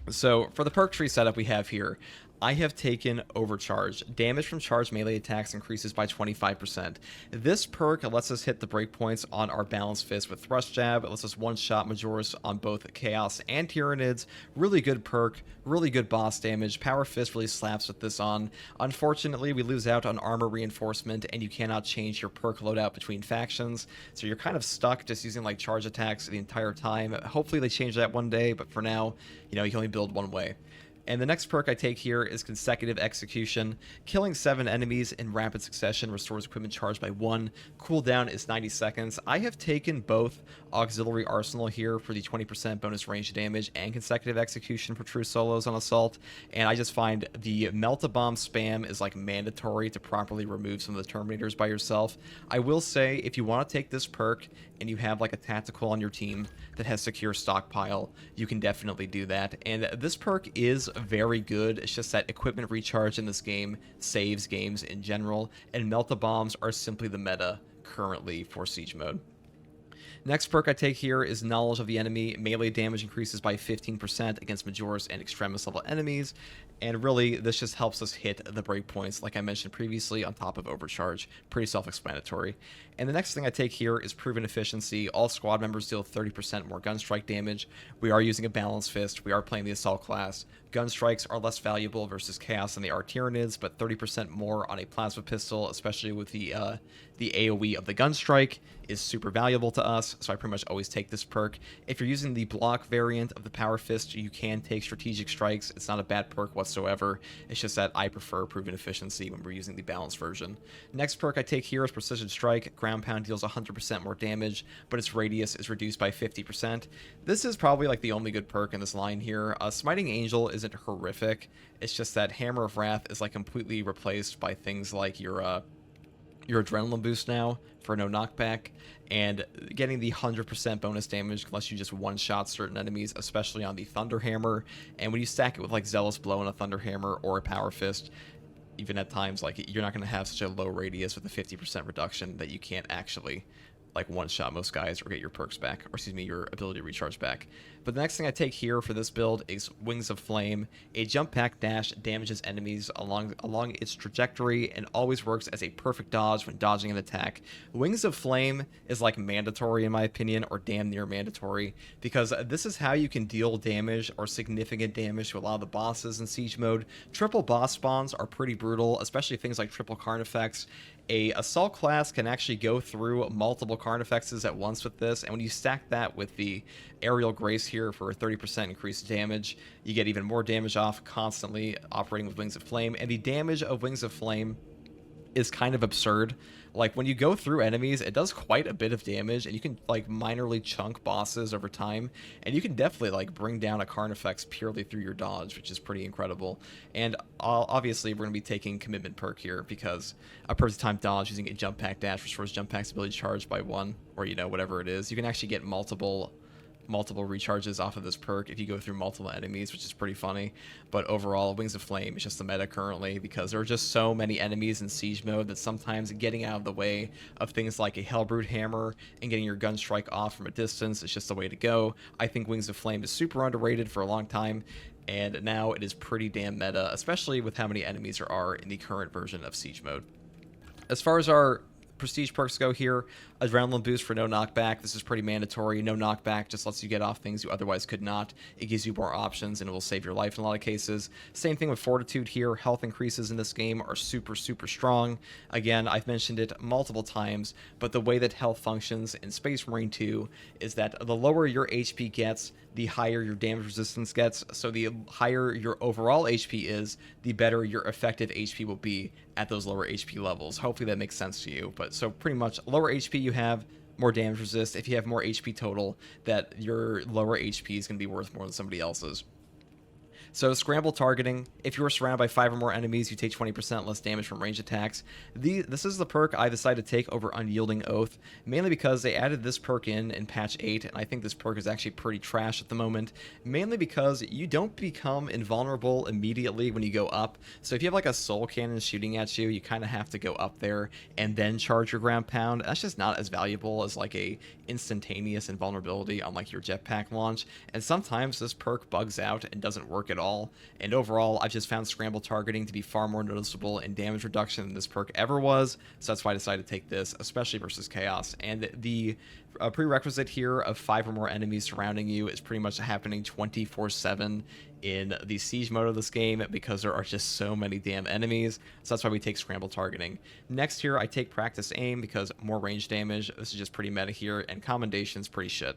So for the perk tree setup we have here, I have taken Overcharge. Damage from charged melee attacks increases by 25%. This perk lets us hit the breakpoints on our Balanced Fist with Thrust Jab. It lets us one-shot Majoris on both Chaos and Tyranids. Really good perk, really good boss damage. Power Fist really slaps with this on. Unfortunately, we lose out on Armor Reinforcement, and you cannot change your perk loadout between factions, so you're kind of stuck just using like charge attacks the entire time. Hopefully they change that one day, but for now, you know, you can only build one way. And the next perk I take here is Consecutive Execution. Killing 7 enemies in rapid succession restores equipment charge by 1. Cooldown is 90 seconds. I have taken both Auxiliary Arsenal here for the 20% bonus range damage and Consecutive Execution for true solos on Assault, and I just find the Melt-A-Bomb spam is like mandatory to properly remove some of the Terminators by yourself. I will say, if you want to take this perk and you have like a tactical on your team that has secure stockpile, you can definitely do that. And this perk is very good. It's just that equipment recharge in this game saves games in general, and Melt-A-Bombs are simply the meta currently for Siege mode. Next perk I take here is Knowledge of the Enemy. Melee damage increases by 15% against Majoris and Extremis level enemies, and really this just helps us hit the breakpoints like I mentioned previously on top of Overcharge. Pretty self-explanatory. And the next thing I take here is Proven Efficiency. All squad members deal 30% more gun strike damage. We are using a Balanced Fist. We are playing the Assault class. Gun strikes are less valuable versus Chaos than they are Tyranids, but 30% more on a Plasma Pistol, especially with the AoE of the gun strike, is super valuable to us, so I pretty much always take this perk. If you're using the block variant of the Power Fist, you can take Strategic Strikes. It's not a bad perk whatsoever. It's just that I prefer Proven Efficiency when we're using the balanced version. Next perk I take here is Precision Strike. Ground Pound deals 100% more damage, but its radius is reduced by 50%. This is probably like the only good perk in this line here. Smiting Angel isn't horrific. It's just that Hammer of Wrath is like completely replaced by things like your Adrenaline Boost now for no knockback, and getting the 100% bonus damage lets you just one-shot certain enemies, especially on the Thunder Hammer, and when you stack it with like Zealous Blow and a Thunder Hammer or a Power Fist, even at times like you're not going to have such a low radius with a 50% reduction that you can't actually like one-shot most guys or get your perks back, or excuse me, your ability to recharge back. But the next thing I take here for this build is Wings of Flame. A jump pack dash damages enemies along its trajectory and always works as a perfect dodge when dodging an attack. Wings of Flame is like mandatory in my opinion, or damn near mandatory, because this is how you can deal damage or significant damage to a lot of the bosses in Siege mode. Triple boss spawns are pretty brutal, especially things like triple Carnifex. A Assault class can actually go through multiple Carnifexes at once with this, and when you stack that with the Aerial Grace here for a 30% increased damage, you get even more damage off constantly operating with Wings of Flame, and the damage of Wings of Flame is kind of absurd. Like, when you go through enemies, it does quite a bit of damage, and you can, like, minorly chunk bosses over time, and you can definitely, like, bring down a Carnifex purely through your dodge, which is pretty incredible. And obviously, we're going to be taking Commitment perk here, because a perfect time dodge using a jump pack dash restores jump pack's ability charge by 1, or, you know, whatever it is. You can actually get multiple recharges off of this perk if you go through multiple enemies, which is pretty funny. But overall, Wings of Flame is just the meta currently, because there are just so many enemies in Siege mode that sometimes getting out of the way of things like a Hellbrute Hammer and getting your gun strike off from a distance is just the way to go. I think Wings of Flame is super underrated for a long time, and now it is pretty damn meta, especially with how many enemies there are in the current version of Siege mode. As far as our prestige perks go here, adrenaline boost for no knockback. This is pretty mandatory. No knockback just lets you get off things you otherwise could not. It gives you more options and it will save your life in a lot of cases. Same thing with fortitude here. Health increases in this game are super, super strong. Again, I've mentioned it multiple times, but the way that health functions in Space Marine 2 is that the lower your HP gets, the higher your damage resistance gets. So the higher your overall HP is, the better your effective HP will be at those lower HP levels. Hopefully that makes sense to you. But so pretty much lower HP you have, more damage resist. If you have more HP total, that your lower HP is going to be worth more than somebody else's. So scramble targeting, if you are surrounded by 5 or more enemies, you take 20% less damage from range attacks. This is the perk I decided to take over Unyielding Oath, mainly because they added this perk in patch 8, and I think this perk is actually pretty trash at the moment, mainly because you don't become invulnerable immediately when you go up. So if you have like a soul cannon shooting at you, you kind of have to go up there and then charge your ground pound. That's just not as valuable as like a instantaneous invulnerability on like your jetpack launch, and sometimes this perk bugs out and doesn't work at all. And overall, I've just found scramble targeting to be far more noticeable in damage reduction than this perk ever was, so that's why I decided to take this, especially versus chaos. And the prerequisite here of 5 or more enemies surrounding you is pretty much happening 24/7 in the siege mode of this game because there are just so many damn enemies, so that's why we take scramble targeting. Next here, I take practice aim because more range damage. This is just pretty meta here, and commendation's pretty shit.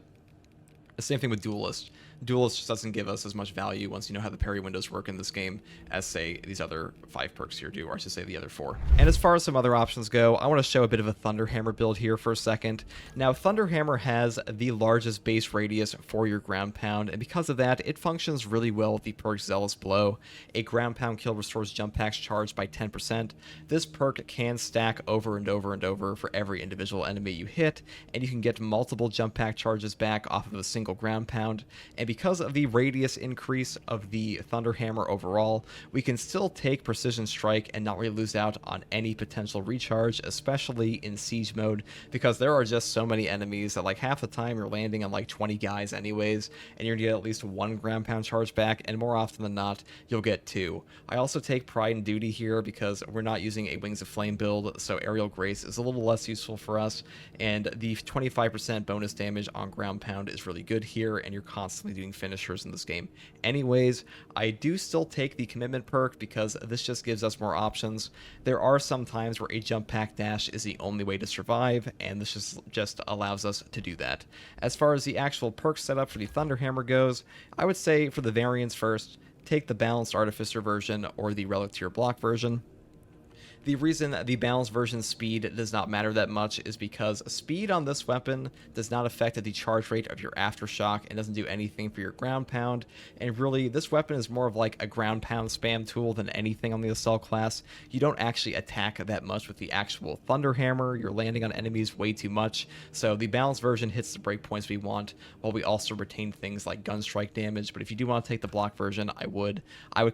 The same thing with Duelist. Duelist just doesn't give us as much value once you know how the parry windows work in this game as, say, these other 5 perks here do, or I should say the other 4. And as far as some other options go, I want to show a bit of a Thunderhammer build here for a second. Now, Thunderhammer has the largest base radius for your ground pound, and because of that, it functions really well with the perk Zealous Blow. A ground pound kill restores jump packs charged by 10%. This perk can stack over and over and over for every individual enemy you hit, and you can get multiple jump pack charges back off of a single ground pound. And because of the radius increase of the Thunderhammer overall, we can still take Precision Strike and not really lose out on any potential recharge, especially in siege mode, because there are just so many enemies that like half the time you're landing on like 20 guys anyways, and you're gonna get at least 1 ground pound charge back, and more often than not, you'll get 2. I also take Pride and Duty here because we're not using a Wings of Flame build, so Aerial Grace is a little less useful for us, and the 25% bonus damage on ground pound is really good here, and you're constantly doing finishers in this game. Anyways, I do still take the Commitment perk because this just gives us more options. There are some times where a jump pack dash is the only way to survive, and this just allows us to do that. As far as the actual perk setup for the Thunderhammer goes, I would say for the variants first, take the Balanced Artificer version or the Relic Tier Block version. The reason that the balanced version speed does not matter that much is because speed on this weapon does not affect the charge rate of your aftershock and doesn't do anything for your ground pound, and really this weapon is more of like a ground pound spam tool than anything on the assault class. You don't actually attack that much with the actual Thunderhammer, you're landing on enemies way too much, so the balanced version hits the breakpoints we want while we also retain things like gun strike damage. But if you do want to take the block version, I would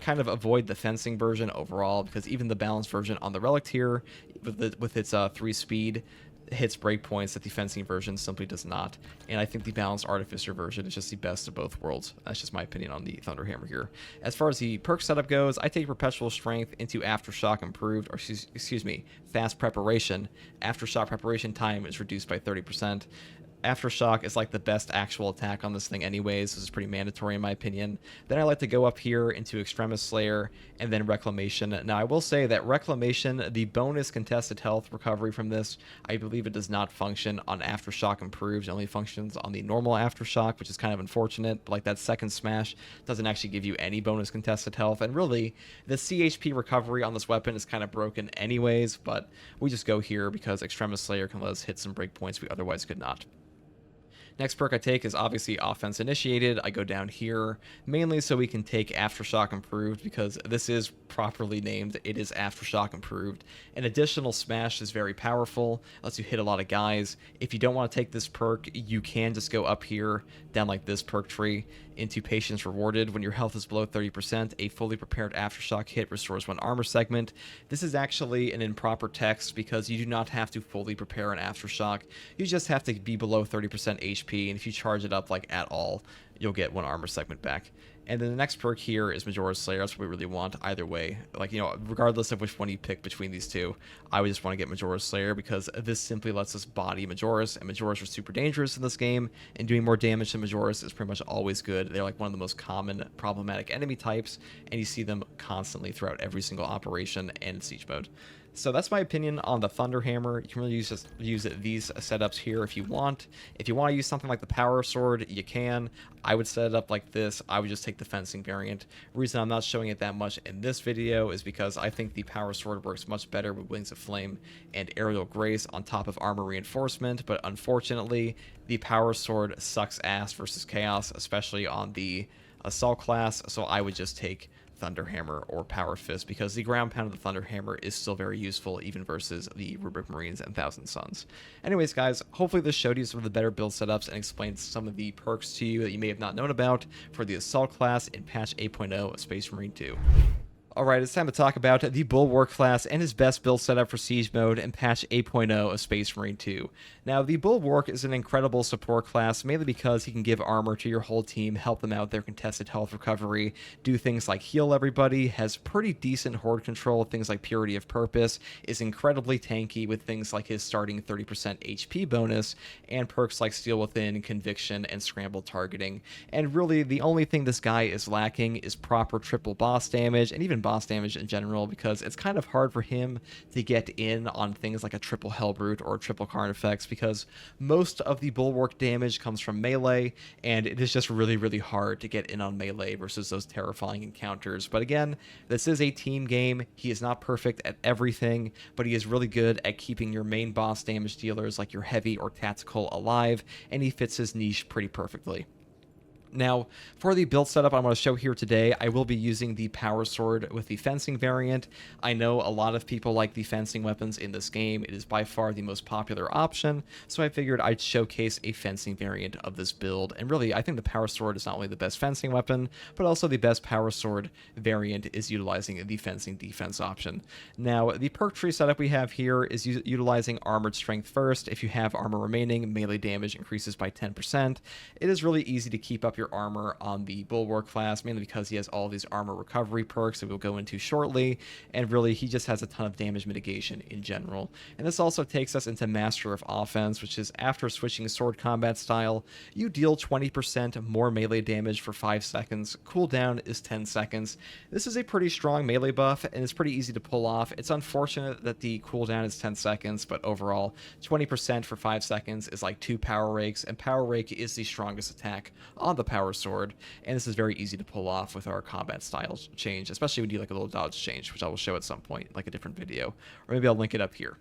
kind of avoid the fencing version overall, because even the balanced version on the Relic Tier with its 3 speed hits breakpoints that the fencing version simply does not, and I think the Balanced Artificer version is just the best of both worlds. That's just my opinion on the Thunderhammer here. As far as the perk setup goes, I take Perpetual Strength into Aftershock Improved, or excuse me, Fast Preparation. Aftershock preparation time is reduced by 30%. Aftershock is like the best actual attack on this thing anyways. This is pretty mandatory in my opinion. Then I like to go up here into Extremis Slayer and then Reclamation. Now I will say that Reclamation, the bonus contested health recovery from this, I believe it does not function on Aftershock Improved. It only functions on the normal Aftershock, which is kind of unfortunate. But like that second smash doesn't actually give you any bonus contested health. And really, the CHP recovery on this weapon is kind of broken anyways, but we just go here because Extremis Slayer can let us hit some breakpoints we otherwise could not. Next perk I take is obviously Offense Initiated. I go down here mainly so we can take Aftershock Improved, because this is properly named. It is Aftershock Improved. An additional smash is very powerful, lets you hit a lot of guys. If you don't want to take this perk, you can just go up here, down like this perk tree, into Patience Rewarded. When your health is below 30%, a fully prepared Aftershock hit restores 1 armor segment. This is actually an improper text because you do not have to fully prepare an Aftershock. You just have to be below 30% HP, and if you charge it up like at all, you'll get 1 armor segment back. And then the next perk here is Majora's Slayer. That's what we really want either way. Like, regardless of which one you pick between these two, I would just want to get Majora's Slayer because this simply lets us body Majora's, and Majora's are super dangerous in this game, and doing more damage than Majora's is pretty much always good. They're like one of the most common problematic enemy types, and you see them constantly throughout every single operation and Siege mode. So that's my opinion on the Thunder Hammer. You can really use these setups here if you want. If you want to use something like the Power Sword, you can. I would set it up like this. I would just take the fencing variant. The reason I'm not showing it that much in this video is because I think the Power Sword works much better with Wings of Flame and Aerial Grace on top of Armor Reinforcement, but unfortunately, the Power Sword sucks ass versus Chaos, especially on the Assault class, so I would just take Thunder Hammer or Power Fist because the ground pound of the Thunder Hammer is still very useful even versus the Rubric Marines and Thousand Suns. Anyways, guys, hopefully this showed you some of the better build setups and explained some of the perks to you that you may have not known about for the Assault class in patch 8.0 of Space Marine 2. Alright, it's time to talk about the Bulwark class and his best build setup for Siege mode in patch 8.0 of Space Marine 2. Now, the Bulwark is an incredible support class, mainly because he can give armor to your whole team, help them out with their contested health recovery, do things like heal everybody, has pretty decent horde control, things like Purity of Purpose, is incredibly tanky with things like his starting 30% HP bonus, and perks like Steel Within, Conviction, and Scramble targeting. And really, the only thing this guy is lacking is proper triple boss damage, and even boss damage in general, because it's kind of hard for him to get in on things like a triple Hellbrute or triple Carnifex, because most of the Bulwark damage comes from melee, and it is just really, really hard to get in on melee versus those terrifying encounters. But again, this is a team game. He is not perfect at everything, but he is really good at keeping your main boss damage dealers like your heavy or tactical alive, and he fits his niche pretty perfectly. Now, for the build setup I'm going to show here today, I will be using the Power Sword with the fencing variant. I know a lot of people like the fencing weapons in this game. It is by far the most popular option, so I figured I'd showcase a fencing variant of this build. And really, I think the Power Sword is not only the best fencing weapon, but also the best Power Sword variant is utilizing the fencing defense option. Now, the perk tree setup we have here is utilizing Armored Strength first. If you have armor remaining, melee damage increases by 10%. It is really easy to keep up your armor on the Bulwark class, mainly because he has all these armor recovery perks that we'll go into shortly, and really he just has a ton of damage mitigation in general. And this also takes us into Master of Offense, which is after switching sword combat style, you deal 20% more melee damage for 5 seconds. Cooldown is 10 seconds. This is a pretty strong melee buff, and it's pretty easy to pull off. It's unfortunate that the cooldown is 10 seconds, but overall, 20% for 5 seconds is like 2 Power Rakes, and Power Rake is the strongest attack on the Power Sword, and this is very easy to pull off with our combat styles change, especially when you do like a little dodge change, which I will show at some point, like a different video, or maybe I'll link it up here.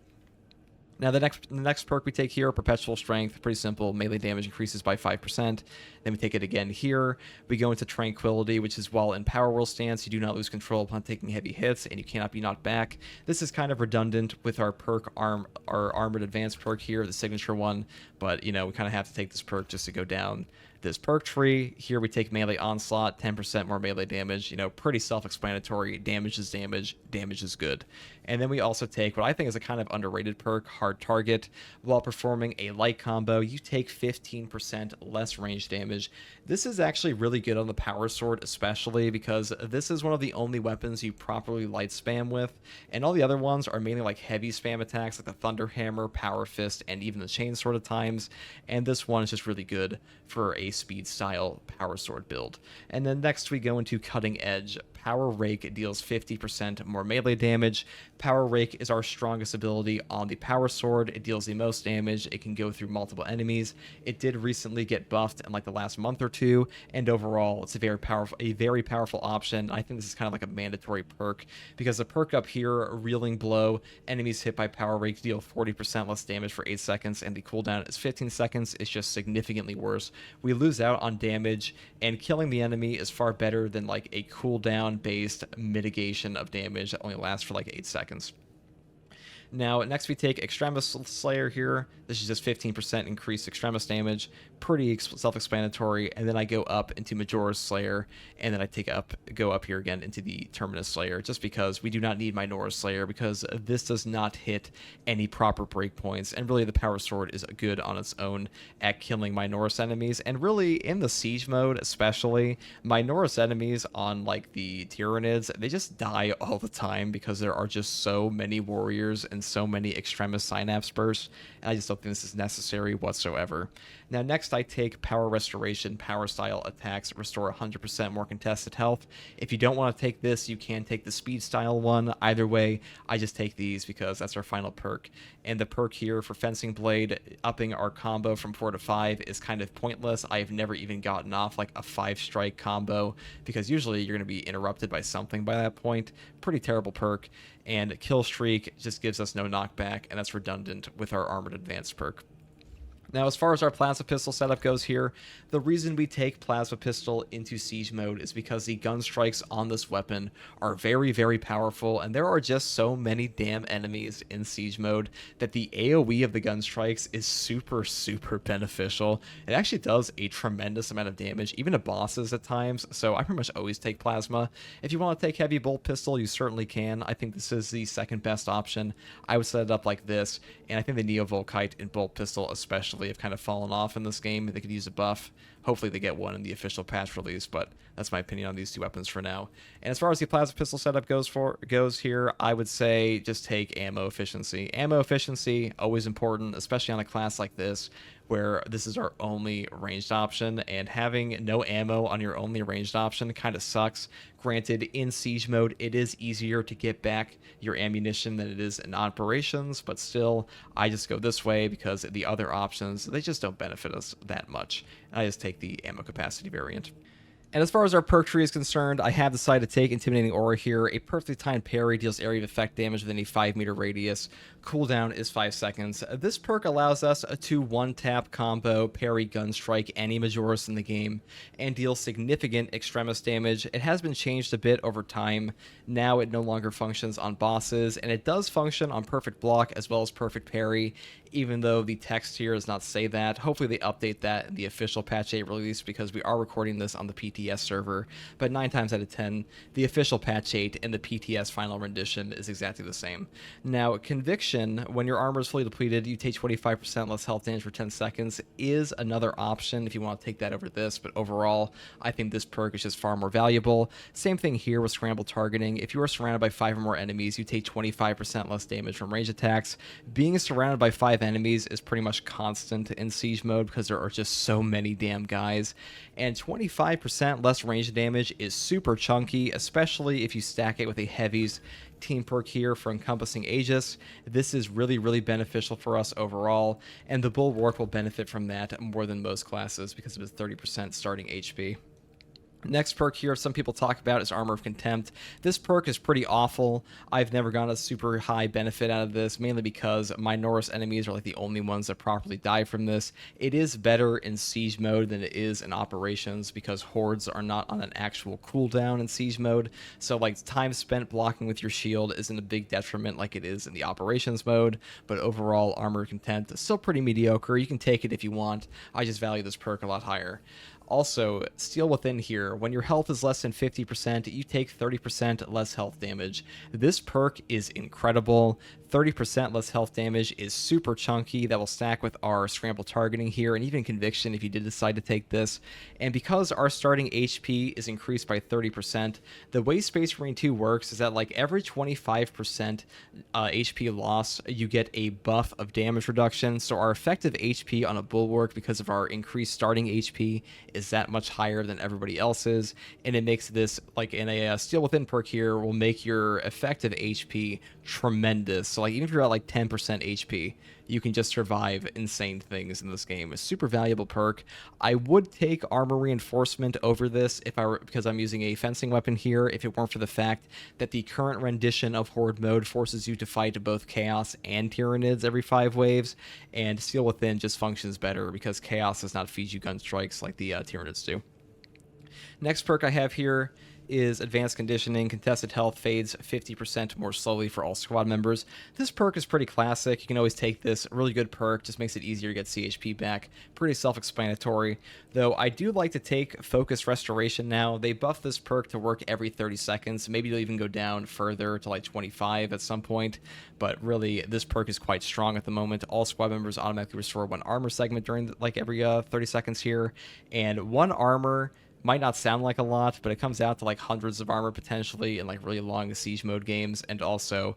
Now, the next perk we take here, Perpetual Strength, pretty simple. Melee damage increases by 5%. Then we take it again here. We go into Tranquility, which is while in Power Whirl stance, you do not lose control upon taking heavy hits, and you cannot be knocked back. This is kind of redundant with our perk, our Armored Advanced perk here, the signature one, but, we kind of have to take this perk just to go down this perk tree. Here we take Melee Onslaught, 10% more melee damage, pretty self-explanatory. Damage is damage, damage is good. And then we also take what I think is a kind of underrated perk, Hard Target. While performing a light combo, you take 15% less range damage. This is actually really good on the Power Sword, especially because this is one of the only weapons you properly light spam with, and all the other ones are mainly like heavy spam attacks like the Thunder Hammer, Power Fist, and even the Chain Sword at times, and this one is just really good for a speed style Power Sword build. And then next we go into Cutting Edge. Power Rake deals 50% more melee damage. Power Rake is our strongest ability on the Power Sword. It deals the most damage. It can go through multiple enemies. It did recently get buffed in like the last month or two, and overall it's a very powerful option. I think this is kind of like a mandatory perk because the perk up here, Reeling Blow, enemies hit by Power Rake deal 40% less damage for 8 seconds, and the cooldown is 15 seconds. It's just significantly worse. We lose out on damage, and killing the enemy is far better than like a cooldown based mitigation of damage that only lasts for like 8 seconds. Now, next we take Extremis Slayer here. This is just 15% increased Extremis damage, pretty self-explanatory. And then I go up into Majora's Slayer, and then I go up here again into the Terminus Slayer, just because we do not need Minora's Slayer, because this does not hit any proper breakpoints, and really the Power Sword is good on its own at killing Minora's enemies. And really, in the Siege mode especially, Minora's enemies on like the Tyranids, they just die all the time because there are just so many warriors and so many Extremis Synapse bursts, and I just don't think this is necessary whatsoever. Now next I take Power Restoration. Power style attacks restore 100% more contested health. If you don't want to take this, you can take the speed style one. Either way, I just take these because that's our final perk. And the perk here for Fencing Blade, upping our combo from 4 to 5, is kind of pointless. I have never even gotten off like a 5-strike combo, because usually you're going to be interrupted by something by that point. Pretty terrible perk. And Kill Streak just gives us no knockback, and that's redundant with our Armored Advanced perk. Now, as far as our Plasma Pistol setup goes here, the reason we take Plasma Pistol into Siege mode is because the gun strikes on this weapon are very, very powerful, and there are just so many damn enemies in Siege mode that the AoE of the gun strikes is super, super beneficial. It actually does a tremendous amount of damage, even to bosses at times, so I pretty much always take Plasma. If you want to take Heavy Bolt Pistol, you certainly can. I think this is the second best option. I would set it up like this, and I think the Neo Volkite and Bolt Pistol especially have kind of fallen off in this game. They could use a buff. Hopefully they get one in the official patch release, but that's my opinion on these two weapons for now. And as far as the Plasma Pistol setup goes here, I would say just take ammo efficiency. Ammo efficiency, always important, especially on a class like this, where this is our only ranged option, and having no ammo on your only ranged option kind of sucks. Granted, in Siege mode, it is easier to get back your ammunition than it is in operations, but still, I just go this way because the other options, they just don't benefit us that much. I just take the ammo capacity variant. And as far as our perk tree is concerned, I have decided to take Intimidating Aura here. A perfectly timed parry deals area of effect damage within a 5-meter radius. Cooldown is 5 seconds. This perk allows us to one-tap combo, parry, gun strike any Majoris in the game, and deal significant Extremis damage. It has been changed a bit over time. Now it no longer functions on bosses, and it does function on perfect block as well as perfect parry, even though the text here does not say that. Hopefully they update that in the official patch 8 release, because we are recording this on the PTS server, but 9 times out of 10, the official patch 8 and the PTS final rendition is exactly the same. Now, Conviction, when your armor is fully depleted, you take 25% less health damage for 10 seconds, is another option if you want to take that over this, but overall, I think this perk is just far more valuable. Same thing here with Scramble Targeting. If you are surrounded by 5 or more enemies, you take 25% less damage from range attacks. Being surrounded by 5 enemies is pretty much constant in Siege mode because there are just so many damn guys, and 25% less range damage is super chunky, especially if you stack it with a Heavy's team perk here for Encompassing Aegis. This is really, really beneficial for us overall, and the Bulwark will benefit from that more than most classes because of its 30% starting HP. Next perk here some people talk about is Armor of Contempt. This perk is pretty awful. I've never gotten a super high benefit out of this, mainly because Minoris enemies are like the only ones that properly die from this. It is better in Siege mode than it is in Operations, because hordes are not on an actual cooldown in Siege mode, so like time spent blocking with your shield isn't a big detriment like it is in the Operations mode, but overall Armor of Contempt is still pretty mediocre. You can take it if you want. I just value this perk a lot higher. Also, Steel Within here, when your health is less than 50%, you take 30% less health damage. This perk is incredible. 30% less health damage is super chunky. That will stack with our Scramble Targeting here, and even Conviction if you did decide to take this. And because our starting HP is increased by 30%, the way Space Marine 2 works is that like every 25% HP loss, you get a buff of damage reduction. So our effective HP on a Bulwark, because of our increased starting HP, is that much higher than everybody else's, and it makes this, like in a Steel Within perk here, will make your effective HP tremendous. So like even if you're at like 10% HP, you can just survive insane things in this game. A super valuable perk. I would take Armor Reinforcement over this if I were, because I'm using a fencing weapon here, if it weren't for the fact that the current rendition of Horde mode forces you to fight both Chaos and Tyranids every 5 waves, and Steel Within just functions better because Chaos does not feed you gun strikes like the Tyranids do. Next perk I have here is Advanced Conditioning. Contested health fades 50% more slowly for all squad members. This perk is pretty classic. You can always take this. Really good perk. Just makes it easier to get CHP back. Pretty self-explanatory. Though I do like to take Focus Restoration now. They buff this perk to work every 30 seconds. Maybe they'll even go down further to like 25 at some point. But really, this perk is quite strong at the moment. All squad members automatically restore 1 armor segment during like every 30 seconds here. And 1 armor might not sound like a lot, but it comes out to like hundreds of armor potentially in like really long siege mode games. And also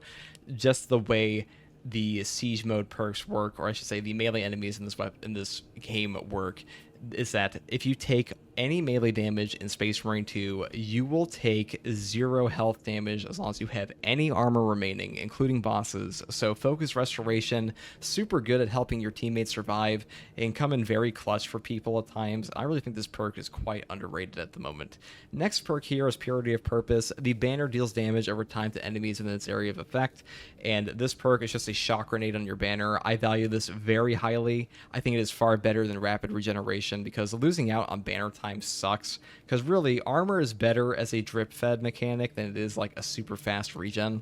just the way the siege mode perks work, or I should say the melee enemies in this game work, is that if you take any melee damage in Space Marine 2, you will take 0 health damage as long as you have any armor remaining, including bosses. So Focus Restoration, super good at helping your teammates survive and come in very clutch for people at times. I really think this perk is quite underrated at the moment. Next perk here is Purity of Purpose. The banner deals damage over time to enemies in its area of effect, and this perk is just a shock grenade on your banner. I value this very highly. I think it is far better than Rapid Regeneration because losing out on banner time sucks, because really armor is better as a drip fed mechanic than it is like a super fast regen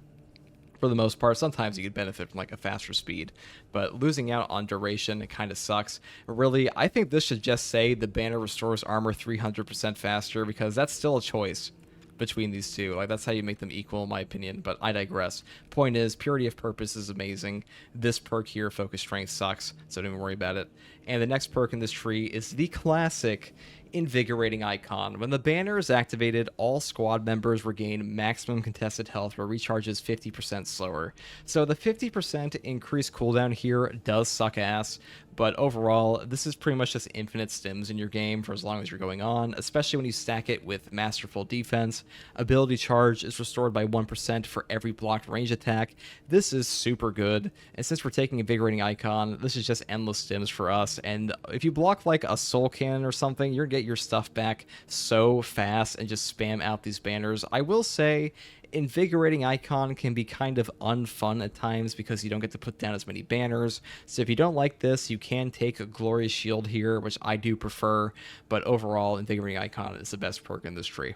for the most part. Sometimes you could benefit from like a faster speed, but losing out on duration, it kind of sucks. Really, I think this should just say the banner restores armor 300% faster, because that's still a choice between these two. Like, that's how you make them equal in my opinion, but I digress. Point is, Purity of Purpose is amazing. This perk here, Focus Strength, sucks, so don't even worry about it. And the next perk in this tree is the classic Invigorating Icon. When the banner is activated, all squad members regain maximum contested health, where recharges 50% slower. So the 50% increased cooldown here does suck ass, but overall, this is pretty much just infinite stims in your game for as long as you're going on, especially when you stack it with Masterful Defense. Ability charge is restored by 1% for every blocked range attack. This is super good, and since we're taking Invigorating Icon, this is just endless stims for us, and if you block like a Soul Cannon or something, you're gonna get your stuff back so fast and just spam out these banners. I will say, Invigorating Icon can be kind of unfun at times because you don't get to put down as many banners. So if you don't like this, you can take a Glorious Shield here, which I do prefer, but overall, Invigorating Icon is the best perk in this tree.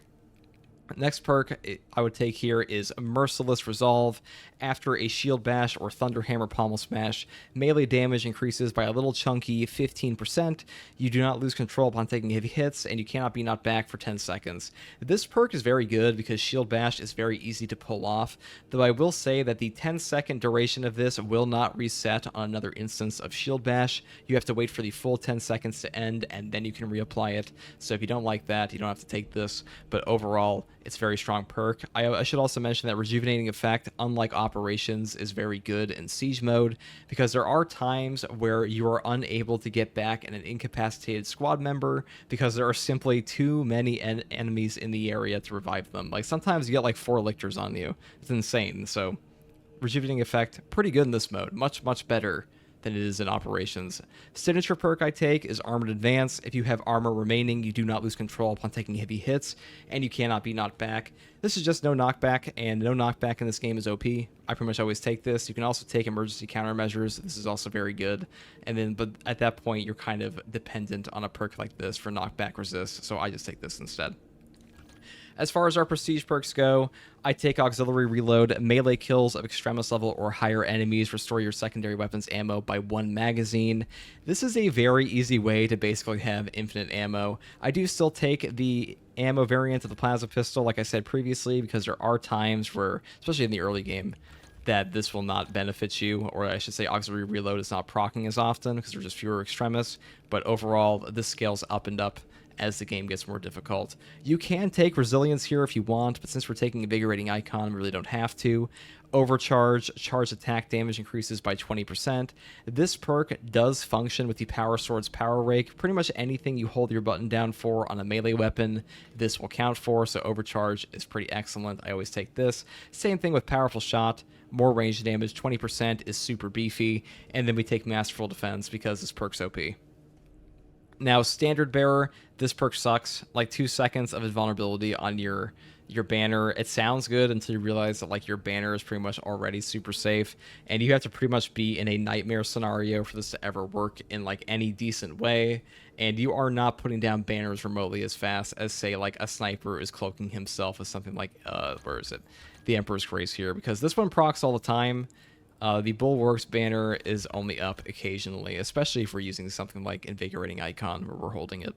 Next perk I would take here is Merciless Resolve. After a Shield Bash or Thunderhammer Pommel Smash, melee damage increases by a little chunky 15%. You do not lose control upon taking heavy hits, and you cannot be knocked back for 10 seconds. This perk is very good because Shield Bash is very easy to pull off, though I will say that the 10-second duration of this will not reset on another instance of Shield Bash. You have to wait for the full 10 seconds to end, and then you can reapply it. So if you don't like that, you don't have to take this, but overall, it's a very strong perk. I should also mention that Rejuvenating Effect, unlike Operations, is very good in Siege mode, because there are times where you are unable to get back an incapacitated squad member because there are simply too many enemies in the area to revive them. Like, sometimes you get like 4 lictors on you. It's insane. So Rejuvenating Effect, pretty good in this mode. Much, much better than it is in Operations. Signature perk I take is Armored Advance. If you have armor remaining, you do not lose control upon taking heavy hits, and you cannot be knocked back. This is just no knockback, and no knockback in this game is OP. I pretty much always take this. You can also take Emergency Countermeasures. This is also very good. And then, but at that point, you're kind of dependent on a perk like this for knockback resist, so I just take this instead. As far as our prestige perks go, I take Auxiliary Reload. Melee kills of Extremis level or higher enemies restore your secondary weapons ammo by 1 magazine. This is a very easy way to basically have infinite ammo. I do still take the ammo variant of the Plasma Pistol, like I said previously, because there are times where, especially in the early game, that this will not benefit you, or I should say Auxiliary Reload is not proccing as often because there's just fewer Extremis, but overall, this scales up and up as the game gets more difficult. You can take Resilience here if you want, but since we're taking Invigorating Icon, we really don't have to. Overcharge, charged attack damage increases by 20%. This perk does function with the Power Sword's Power Rake. Pretty much anything you hold your button down for on a melee weapon, this will count for, so Overcharge is pretty excellent. I always take this. Same thing with Powerful Shot. More range damage, 20% is super beefy, and then we take Masterful Defense because this perk's OP. Now, Standard Bearer, this perk sucks. Like 2 seconds of invulnerability on your banner. It sounds good until you realize that like your banner is pretty much already super safe, and you have to pretty much be in a nightmare scenario for this to ever work in like any decent way. And you are not putting down banners remotely as fast as say like a sniper is cloaking himself as something like where is it? The Emperor's Grace here, because this one procs all the time. The Bulwark's banner is only up occasionally, especially if we're using something like Invigorating Icon where we're holding it.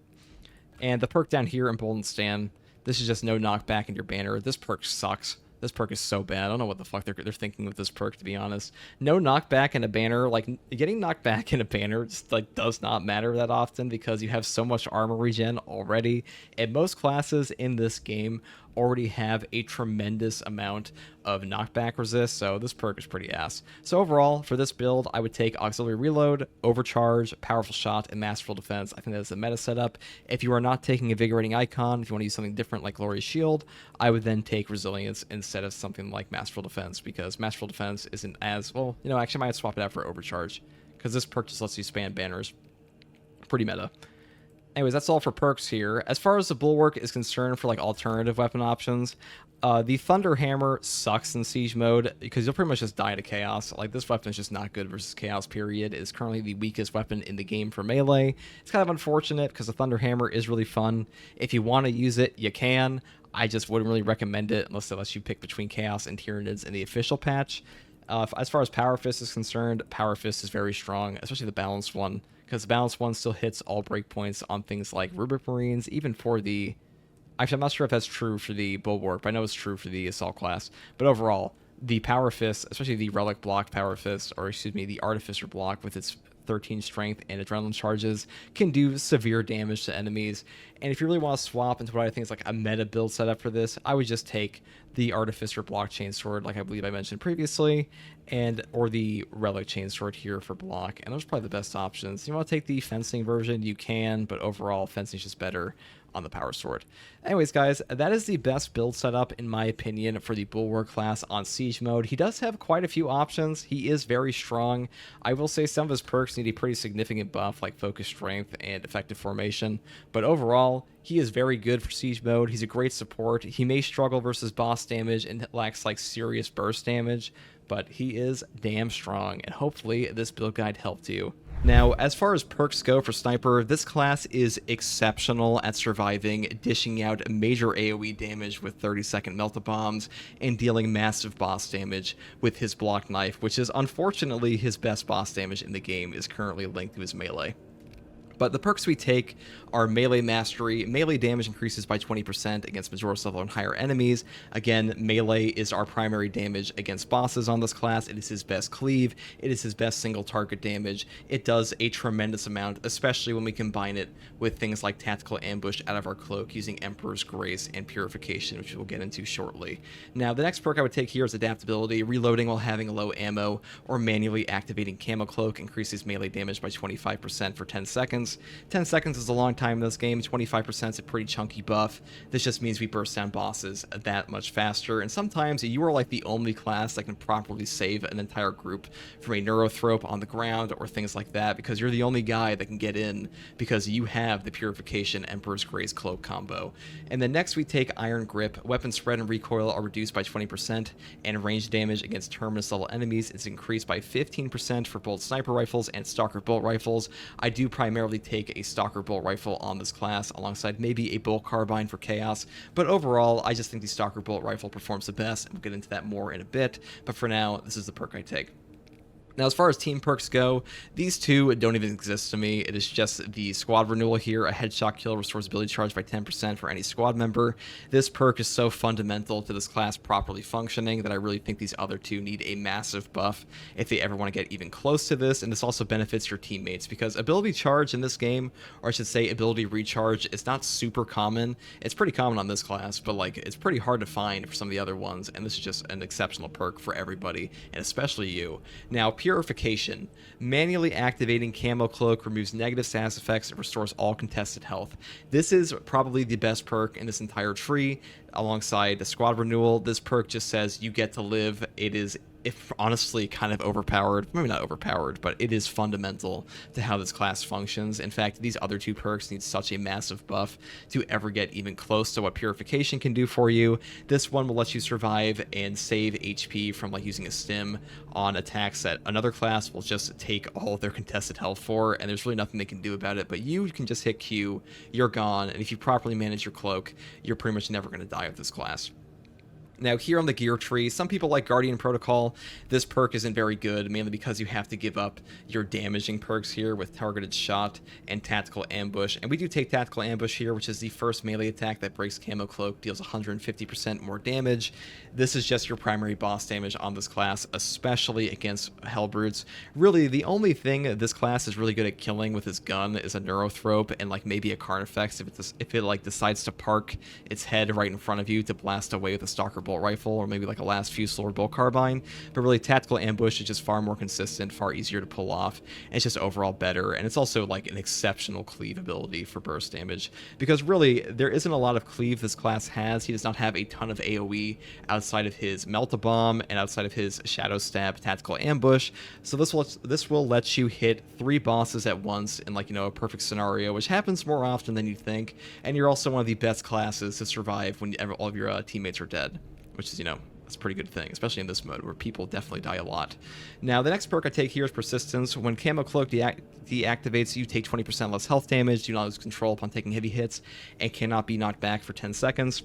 And the perk down here, Emboldened Stand, this is just no knockback in your banner. This perk sucks. This perk is so bad. I don't know what the fuck they're thinking with this perk, to be honest. No knockback in a banner. Like, getting knocked back in a banner just, like, does not matter that often because you have so much armor regen already. And most classes in this game already have a tremendous amount of knockback resist, so this perk is pretty ass. So overall, for this build, I would take Auxiliary Reload, Overcharge, Powerful Shot, and Masterful Defense. I think that's a meta setup. If you are not taking Invigorating Icon, if you want to use something different like Glorious Shield, I would then take Resilience instead of something like Masterful Defense, because Masterful Defense isn't as, well, you know, actually I might swap it out for Overcharge, because this perk just lets you span banners. Pretty meta. Anyways, that's all for perks here. As far as the Bulwark is concerned for like alternative weapon options, the Thunder Hammer sucks in Siege mode because you'll pretty much just die to Chaos. Like, this weapon is just not good versus Chaos, period. It is currently the weakest weapon in the game for melee. It's kind of unfortunate because the Thunder Hammer is really fun. If you want to use it, you can. I just wouldn't really recommend it unless it lets you pick between Chaos and Tyranids in the official patch. As far as Power Fist is concerned, Power Fist is very strong, especially the balanced one, because the balanced one still hits all breakpoints on things like Rubric Marines, even for the... Actually, I'm not sure if that's true for the Bulwark, but I know it's true for the Assault class. But overall, the Power Fist, especially the Relic block Power Fist, or excuse me, the Artificer block with its 13 strength and adrenaline charges, can do severe damage to enemies. And if you really want to swap into what I think is like a meta build setup for this, I would just take the Artificer block Chainsword, like I believe I mentioned previously, or the Relic Chainsword here for block. And those are probably the best options. You want to take the fencing version, you can, but overall fencing is just better on the Power Sword. Anyways, guys, that is the best build setup, in my opinion, for the Bulwark class on Siege mode. He does have quite a few options. He is very strong. I will say some of his perks need a pretty significant buff, like Focus Strength and Effective Formation, but overall, he is very good for Siege mode. He's a great support. He may struggle versus boss damage and lacks, like, serious burst damage, but he is damn strong, and hopefully this build guide helped you. Now, as far as perks go for Sniper, this class is exceptional at surviving, dishing out major AoE damage with 30-second melt-a-bombs, and dealing massive boss damage with his block knife, which is unfortunately his best boss damage in the game, is currently linked to his melee. But the perks we take are Melee Mastery. Melee damage increases by 20% against Majora's level and higher enemies. Again, melee is our primary damage against bosses on this class. It is his best cleave. It is his best single target damage. It does a tremendous amount, especially when we combine it with things like Tactical Ambush out of our cloak using Emperor's Grace and Purification, which we'll get into shortly. Now, the next perk I would take here is Adaptability. Reloading while having low ammo or manually activating Camo Cloak increases melee damage by 25% for 10 seconds. 10 seconds is a long time in this game. 25% is a pretty chunky buff. This just means we burst down bosses that much faster, and sometimes you are like the only class that can properly save an entire group from a Neurothrope on the ground or things like that, because you're the only guy that can get in because you have the Purification Emperor's Grace Cloak combo. And then next we take Iron Grip. Weapon spread and recoil are reduced by 20%, and range damage against Terminus level enemies is increased by 15% for both Sniper Rifles and Stalker Bolt Rifles. I do primarily take a Stalker Bolt Rifle on this class alongside maybe a Bolt Carbine for Chaos, but overall I just think the Stalker Bolt Rifle performs the best, and we'll get into that more in a bit, but for now this is the perk I take. Now, as far as team perks go, these two don't even exist to me. It is just the squad renewal here. A headshot kill restores ability charge by 10% for any squad member. This perk is so fundamental to this class properly functioning that I really think these other two need a massive buff if they ever want to get even close to this, and this also benefits your teammates because ability charge in this game, or I should say ability recharge, is not super common. It's pretty common on this class, but like it's pretty hard to find for some of the other ones, and this is just an exceptional perk for everybody, and especially you. Now, Purification. Manually activating Camo Cloak removes negative status effects and restores all contested health. This is probably the best perk in this entire tree. Alongside the squad renewal, this perk just says you get to live. It is if honestly kind of overpowered, maybe not overpowered, but it is fundamental to how this class functions. In fact, these other two perks need such a massive buff to ever get even close to what Purification can do for you. This one will let you survive and save HP from like using a stim on attacks that another class will just take all of their contested health for, and there's really nothing they can do about it, but you can just hit Q, you're gone, and if you properly manage your cloak, you're pretty much never going to die with this class. Now, here on the gear tree, some people like Guardian Protocol. This perk isn't very good, mainly because you have to give up your damaging perks here with Targeted Shot and Tactical Ambush. And we do take Tactical Ambush here, which is the first melee attack that breaks Camo Cloak, deals 150% more damage. This is just your primary boss damage on this class, especially against Hellbrutes. Really, the only thing this class is really good at killing with his gun is a Neurothrope and like maybe a Carnifex if it like decides to park its head right in front of you to blast away with a Stalker Bolt Rifle or maybe like a Last Fusel or Bolt Carbine. But really, Tactical Ambush is just far more consistent, far easier to pull off, and it's just overall better. And it's also like an exceptional cleave ability for burst damage, because really there isn't a lot of cleave this class has. He does not have a ton of AoE outside of his Melt-A-Bomb and outside of his Shadow Stab Tactical Ambush. So this will let you hit 3 bosses at once in, like, you know, a perfect scenario, which happens more often than you think. And you're also one of the best classes to survive when all of your teammates are dead, which is, you know, that's a pretty good thing, especially in this mode where people definitely die a lot. Now, the next perk I take here is Persistence. When Camo Cloak deactivates, you take 20% less health damage, do not lose control upon taking heavy hits, and cannot be knocked back for 10 seconds.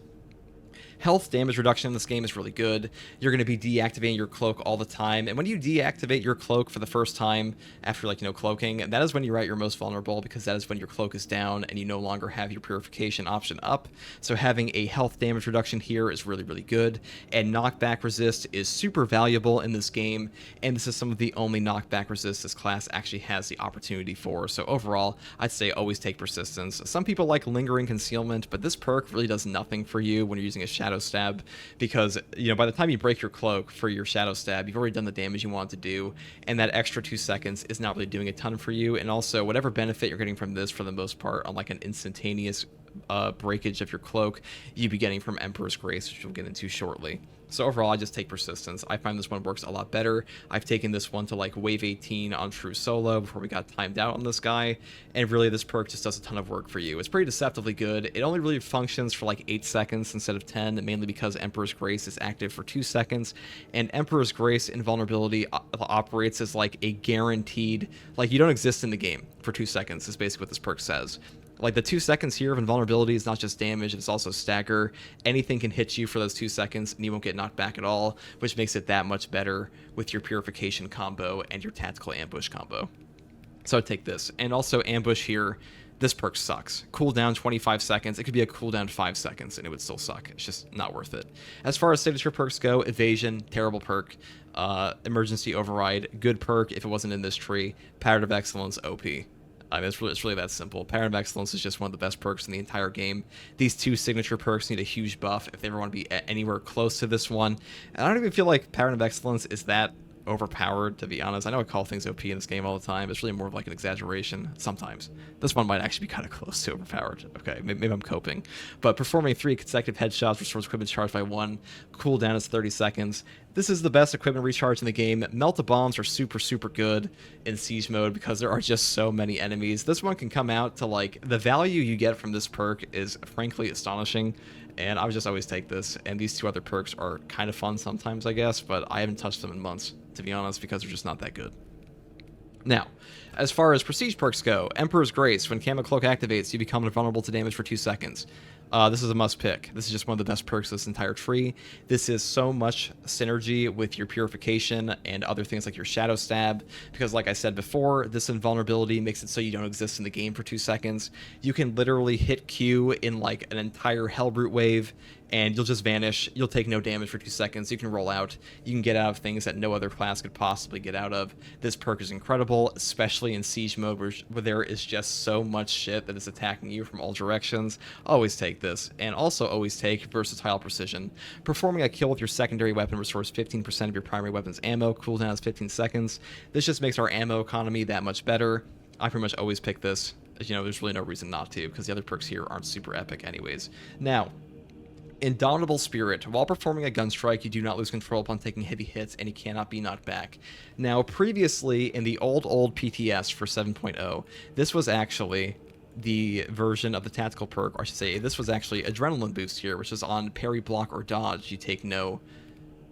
Health damage reduction in this game is really good. You're going to be deactivating your cloak all the time, and when you deactivate your cloak for the first time after, like, you know, cloaking, that is when you're at your most vulnerable, because that is when your cloak is down and you no longer have your purification option up. So having a health damage reduction here is really, really good, and knockback resist is super valuable in this game, and this is some of the only knockback resist this class actually has the opportunity for. So overall, I'd say always take Persistence. Some people like Lingering Concealment, but this perk really does nothing for you when you're using a Shadow Stab, because, you know, by the time you break your cloak for your Shadow Stab, you've already done the damage you want to do, and that extra 2 seconds is not really doing a ton for you. And also, whatever benefit you're getting from this, for the most part, on like an instantaneous breakage of your cloak, you'd be getting from Emperor's Grace, which we'll get into shortly. So overall, I just take Persistence. I find this one works a lot better. I've taken this one to like wave 18 on True Solo before we got timed out on this guy, and really this perk just does a ton of work for you. It's pretty deceptively good. It only really functions for like 8 seconds instead of 10, mainly because Emperor's Grace is active for 2 seconds, and Emperor's Grace Invulnerability operates as like a guaranteed, like, you don't exist in the game for 2 seconds is basically what this perk says. Like, the 2 seconds here of invulnerability is not just damage, it's also stagger. Anything can hit you for those 2 seconds and you won't get knocked back at all, which makes it that much better with your Purification combo and your Tactical Ambush combo. So I'd take this. And also Ambush here, this perk sucks. Cooldown 25 seconds. It could be a cooldown 5 seconds and it would still suck. It's just not worth it. As far as signature perks go, Evasion, terrible perk. Emergency Override, good perk if it wasn't in this tree. Pattern of Excellence, OP. I mean, it's really that simple. Pattern of Excellence is just one of the best perks in the entire game. These 2 signature perks need a huge buff if they ever want to be anywhere close to this one. And I don't even feel like Pattern of Excellence is that overpowered, to be honest. I know I call things OP in this game all the time. It's really more of like an exaggeration sometimes. This one might actually be kind of close to overpowered. Okay, maybe I'm coping. But performing 3 consecutive headshots restores equipment charge by 1. Cooldown is 30 seconds. This is the best equipment recharge in the game. Melt-A-Bombs are super, super good in Siege mode because there are just so many enemies. This one can come out to, like, the value you get from this perk is frankly astonishing, and I would just always take this. And these 2 other perks are kind of fun sometimes, I guess, but I haven't touched them in months, to be honest, because they're just not that good. Now, as far as prestige perks go, Emperor's Grace. When Camo Cloak activates, you become invulnerable to damage for 2 seconds. This is a must pick. This is just one of the best perks of this entire tree. This is so much synergy with your Purification and other things like your Shadow Stab, because like I said before, this invulnerability makes it so you don't exist in the game for 2 seconds. You can literally hit Q in like an entire Hellbrute wave, and you'll just vanish. You'll take no damage for 2 seconds. You can roll out. You can get out of things that no other class could possibly get out of. This perk is incredible, especially in Siege mode where there is just so much shit that is attacking you from all directions. Always take this. And also always take Versatile Precision. Performing a kill with your secondary weapon restores 15% of your primary weapon's ammo. Cooldown is 15 seconds. This just makes our ammo economy that much better. I pretty much always pick this. You know, there's really no reason not to, because the other perks here aren't super epic anyways. Now, Indomitable Spirit. While performing a gun strike, you do not lose control upon taking heavy hits, and you cannot be knocked back. Now, previously, in the old PTS for 7.0, this was actually the version of the tactical perk, or I should say, this was actually Adrenaline Boost here, which is on parry, block, or dodge. You take no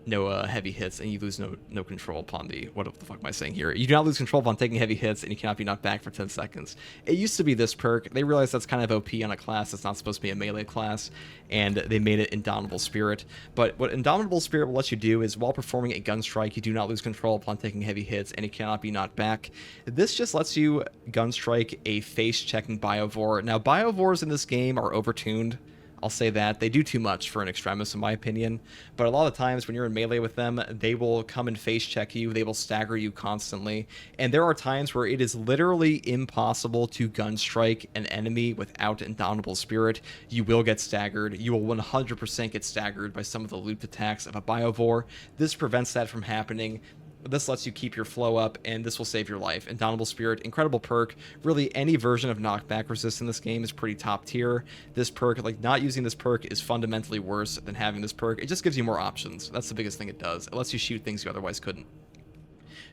heavy hits, and you lose no control upon the, what the fuck am I saying here? You do not lose control upon taking heavy hits, and you cannot be knocked back for 10 seconds. It used to be this perk. They realized that's kind of OP on a class that's not supposed to be a melee class, and they made it Indomitable Spirit. But what Indomitable Spirit will let you do is, while performing a gun strike, you do not lose control upon taking heavy hits, and you cannot be knocked back. This just lets you gun strike a face-checking Biovore. Now, Biovores in this game are overtuned. I'll say that. They do too much for an Extremis, in my opinion. But a lot of times when you're in melee with them, they will come and face check you. They will stagger you constantly. And there are times where it is literally impossible to gun strike an enemy without Indomitable Spirit. You will get staggered. You will 100% get staggered by some of the looped attacks of a Biovore. This prevents that from happening. This lets you keep your flow up, and this will save your life. Indomitable Spirit, incredible perk. Really, any version of knockback resist in this game is pretty top tier. This perk, like, not using this perk is fundamentally worse than having this perk. It just gives you more options. That's the biggest thing it does. It lets you shoot things you otherwise couldn't.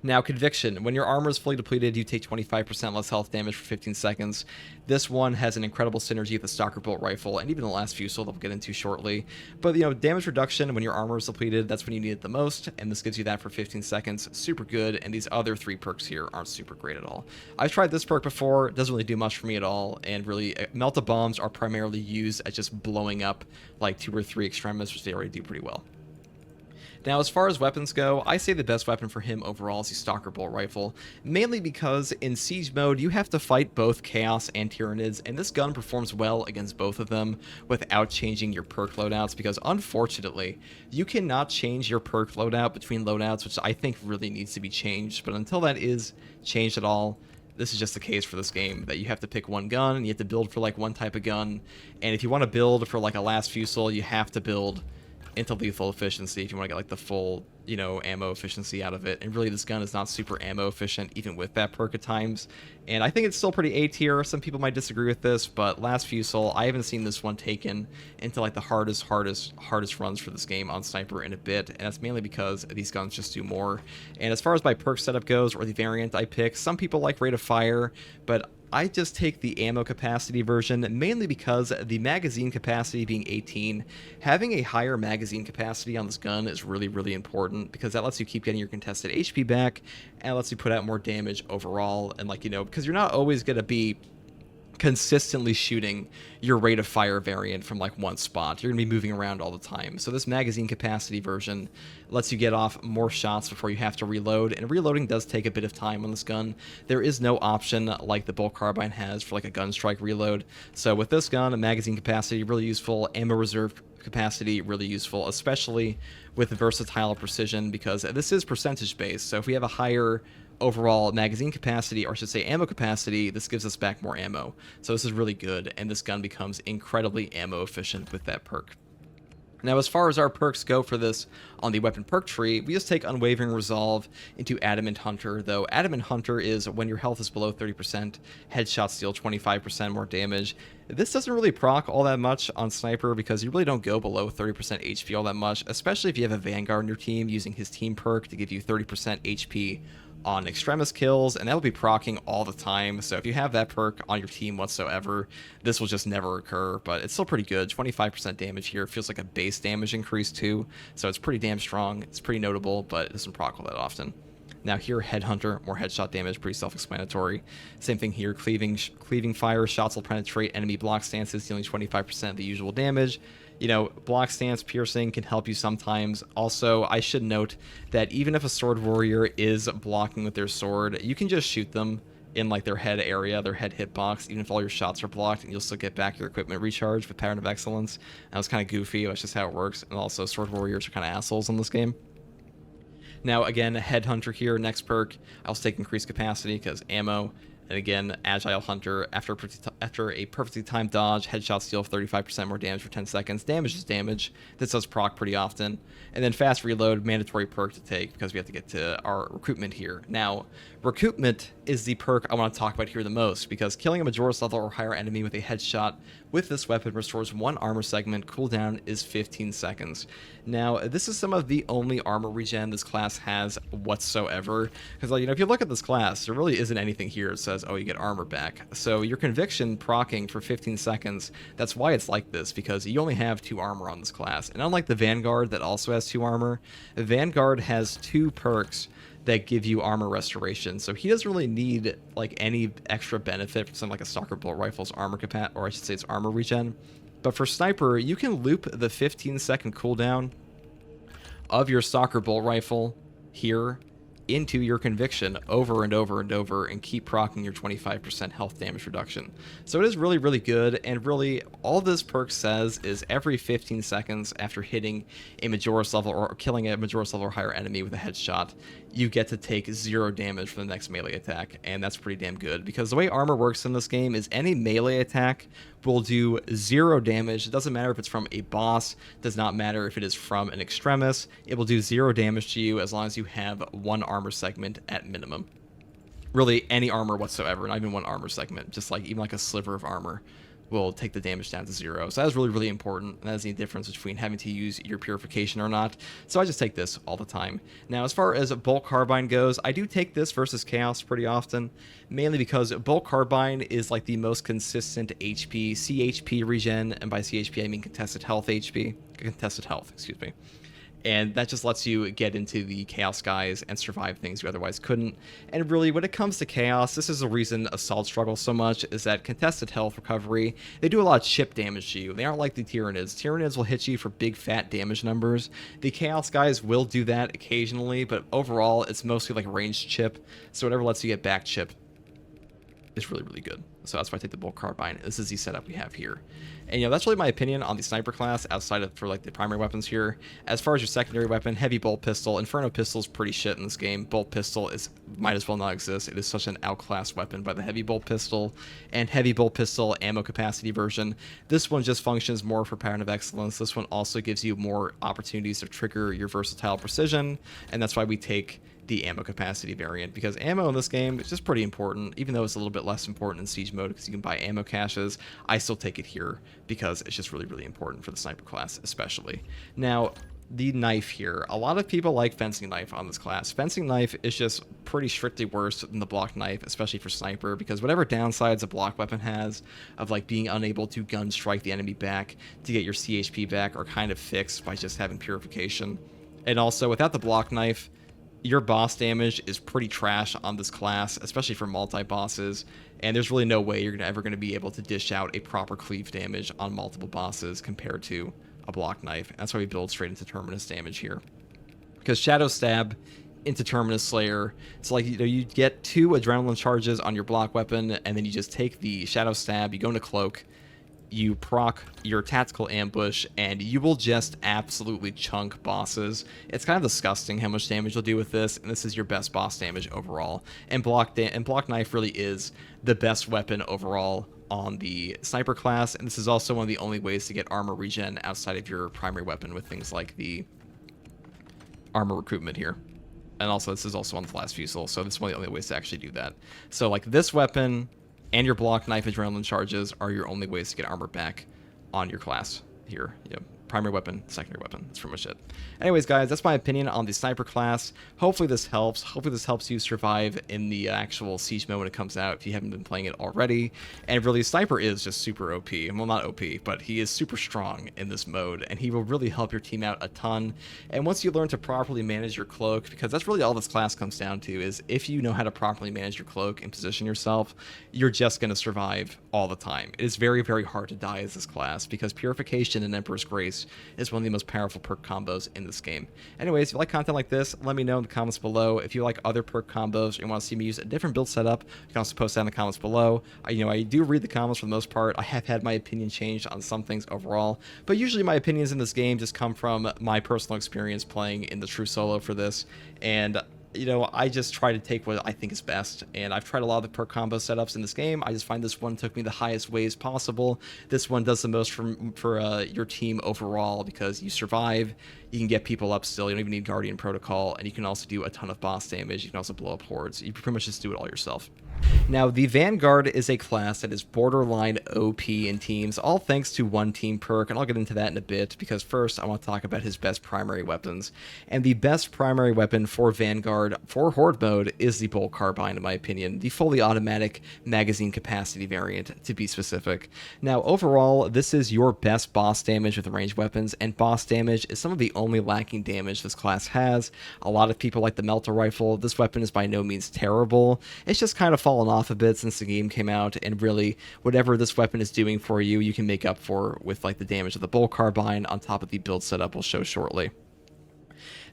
Now, Conviction. When your armor is fully depleted, you take 25% less health damage for 15 seconds. This one has an incredible synergy with the Stalker Bolt Rifle, and even the last Fusel that we'll get into shortly. But, you know, damage reduction when your armor is depleted, that's when you need it the most, and this gives you that for 15 seconds. Super good, and these other 3 perks here aren't super great at all. I've tried this perk before. It doesn't really do much for me at all, and really, Melta Bombs are primarily used at just blowing up, like, 2 or 3 Extremis, which they already do pretty well. Now, as far as weapons go, I say the best weapon for him overall is the Stalker Bolt Rifle, mainly because in Siege mode, you have to fight both Chaos and Tyranids, and this gun performs well against both of them without changing your perk loadouts, because unfortunately, you cannot change your perk loadout between loadouts, which I think really needs to be changed, but until that is changed at all, this is just the case for this game, that you have to pick one gun, and you have to build for, like, one type of gun, and if you want to build for, like, a last Fusel, you have to build into lethal efficiency if you want to get, like, the full, you know, ammo efficiency out of it. And really, this gun is not super ammo efficient, even with that perk at times. And I think it's still pretty A tier. Some people might disagree with this, but last Fusel, I haven't seen this one taken into, like, the hardest runs for this game on Sniper in a bit, and that's mainly because these guns just do more. And as far as my perk setup goes, or the variant I pick, some people like Rate of Fire, but I just take the ammo capacity version, mainly because the magazine capacity being 18, having a higher magazine capacity on this gun is really, really important, because that lets you keep getting your contested HP back, and lets you put out more damage overall, and, like, you know, because you're not always going to be consistently shooting your Rate of Fire variant from, like, one spot. You're going to be moving around all the time. So this magazine capacity version lets you get off more shots before you have to reload, and reloading does take a bit of time on this gun. There is no option like the bolt carbine has for, like, a gun strike reload. So with this gun, a magazine capacity really useful, ammo reserve capacity really useful, especially with versatile precision, because this is percentage based. So if we have a higher overall magazine capacity, or I should say ammo capacity, this gives us back more ammo. So this is really good, and this gun becomes incredibly ammo efficient with that perk. Now, as far as our perks go for this on the weapon perk tree, we just take Unwavering Resolve into Adamant Hunter, though Adamant Hunter is when your health is below 30%, headshots deal 25% more damage. This doesn't really proc all that much on Sniper, because you really don't go below 30% HP all that much, especially if you have a Vanguard in your team using his team perk to give you 30% HP on Extremis kills, and that will be proccing all the time. So if you have that perk on your team whatsoever, this will just never occur, but it's still pretty good. 25% damage here feels like a base damage increase too, so it's pretty damn strong. It's pretty notable, but it doesn't proc all that often. Now here, Headhunter, more headshot damage, pretty self-explanatory. Same thing here, cleaving fire, shots will penetrate enemy block stances, dealing 25% of the usual damage. You know, block stance piercing can help you sometimes. Also, I should note that even if a sword warrior is blocking with their sword, you can just shoot them in, like, their head area, their head hitbox, even if all your shots are blocked, and you'll still get back your equipment recharge with Pattern of Excellence. That was kind of goofy, that's just how it works. And also, sword warriors are kind of assholes in this game. Now, again, Headhunter here, next perk, I'll take increased capacity, because ammo. And again, Agile Hunter, after a perfectly timed dodge, headshots deal 35% more damage for 10 seconds. Damage is damage. This does proc pretty often. And then Fast Reload, mandatory perk to take because we have to get to our recruitment here. Now, recruitment is the perk I want to talk about here the most because killing a Majora's level or higher enemy with a headshot with this weapon restores 1 armor segment. Cooldown is 15 seconds. Now, this is some of the only armor regen this class has whatsoever. Because, like, if you look at this class, there really isn't anything here that says, oh, you get armor back. So your conviction proccing for 15 seconds, that's why it's like this, because you only have 2 armor on this class. And unlike the Vanguard that also has 2 armor, the Vanguard has 2 perks that give you armor restoration, so he doesn't really need like any extra benefit from something like a Stalker Bolt Rifle's armor or I should say its armor regen. But for Sniper, you can loop the 15-second cooldown of your Stalker Bolt Rifle here into your conviction over and over and over and keep proccing your 25% health damage reduction. So it is really, really good, and really all this perk says is every 15 seconds after hitting a Majora's level or killing a Majora's level or higher enemy with a headshot, you get to take 0 damage for the next melee attack, and that's pretty damn good because the way armor works in this game is any melee attack will do 0 damage. It doesn't matter if it's from a boss, does not matter if it is from an extremis, it will do 0 damage to you as long as you have 1 armor segment at minimum. Really any armor whatsoever, not even 1 armor segment, just like even like a sliver of armor will take the damage down to 0. So that is really, really important. That is the difference between having to use your purification or not. So I just take this all the time. Now, as far as Bolt Carbine goes, I do take this versus Chaos pretty often, mainly because Bolt Carbine is like the most consistent HP, CHP regen, and by CHP I mean contested health HP, contested health, excuse me. And that just lets you get into the Chaos skies and survive things you otherwise couldn't. And really, when it comes to Chaos, this is the reason Assault struggles so much, is that contested health recovery, they do a lot of chip damage to you. They aren't like the Tyranids. Tyranids will hit you for big fat damage numbers. The Chaos guys will do that occasionally, but overall, it's mostly like ranged chip. So whatever lets you get back chip is really, really good. So that's why I take the Bolt Carbine. This is the setup we have here. And, that's really my opinion on the Sniper class outside of for, like, the primary weapons here. As far as your secondary weapon, Heavy Bolt Pistol. Inferno Pistol is pretty shit in this game. Bolt Pistol might as well not exist. It is such an outclassed weapon by the Heavy Bolt Pistol. And Heavy Bolt Pistol ammo capacity version. This one just functions more for Pattern of Excellence. This one also gives you more opportunities to trigger your versatile precision. And that's why we take the ammo capacity variant, because ammo in this game is just pretty important, even though it's a little bit less important in siege mode because you can buy ammo caches. I still take it here because it's just really, really important for the Sniper class especially. Now, the knife here, a lot of people like fencing knife on this class. Fencing knife is just pretty strictly worse than the block knife, especially for Sniper, because whatever downsides a block weapon has of like being unable to gun strike the enemy back to get your CHP back are kind of fixed by just having purification. And also without the block knife, your boss damage is pretty trash on this class, especially for multi-bosses, and there's really no way you're ever going to be able to dish out a proper cleave damage on multiple bosses compared to a block knife. And that's why we build straight into Terminus damage here. Because Shadow Stab into Terminus Slayer, so like, you get 2 adrenaline charges on your block weapon, and then you just take the Shadow Stab, you go into Cloak, you proc your Tactical Ambush, and you will just absolutely chunk bosses. It's kind of disgusting how much damage you'll do with this, and this is your best boss damage overall. And Block Knife really is the best weapon overall on the Sniper class, and this is also one of the only ways to get armor regen outside of your primary weapon with things like the armor recruitment here. And also, this is also on the Last Fusel, so this is one of the only ways to actually do that. So, like, this weapon and your block knife adrenaline charges are your only ways to get armor back on your class here. Primary weapon, secondary weapon. That's pretty much it. Anyways, guys, that's my opinion on the Sniper class. Hopefully this helps. Hopefully this helps you survive in the actual siege mode when it comes out if you haven't been playing it already. And really, Sniper is just super OP. Well, not OP, but he is super strong in this mode, and he will really help your team out a ton. And once you learn to properly manage your cloak, because that's really all this class comes down to, is if you know how to properly manage your cloak and position yourself, you're just going to survive all the time. It is very, very hard to die as this class, because Purification and Emperor's Grace is one of the most powerful perk combos in this game. Anyways, if you like content like this, let me know in the comments below. If you like other perk combos or you want to see me use a different build setup, you can also post that in the comments below. I do read the comments for the most part. I have had my opinion changed on some things overall, but usually my opinions in this game just come from my personal experience playing in the true solo for this, and I just try to take what I think is best, and I've tried a lot of the perk combo setups in this game. I just find this one took me the highest ways possible. This one does the most for your team overall, because you survive, you can get people up still, you don't even need Guardian Protocol, and you can also do a ton of boss damage. You can also blow up hordes. You pretty much just do it all yourself. Now, the Vanguard is a class that is borderline OP in teams, all thanks to one team perk, and I'll get into that in a bit, because first I want to talk about his best primary weapons. And the best primary weapon for Vanguard for Horde mode is the Bolt Carbine, in my opinion, the fully automatic magazine capacity variant, to be specific. Now, overall, this is your best boss damage with ranged weapons, and boss damage is some of the only lacking damage this class has. A lot of people like the Melter Rifle. This weapon is by no means terrible. It's just kind of fallen off a bit since the game came out, and really whatever this weapon is doing for you, you can make up for with like the damage of the Bolt Carbine on top of the build setup we'll show shortly.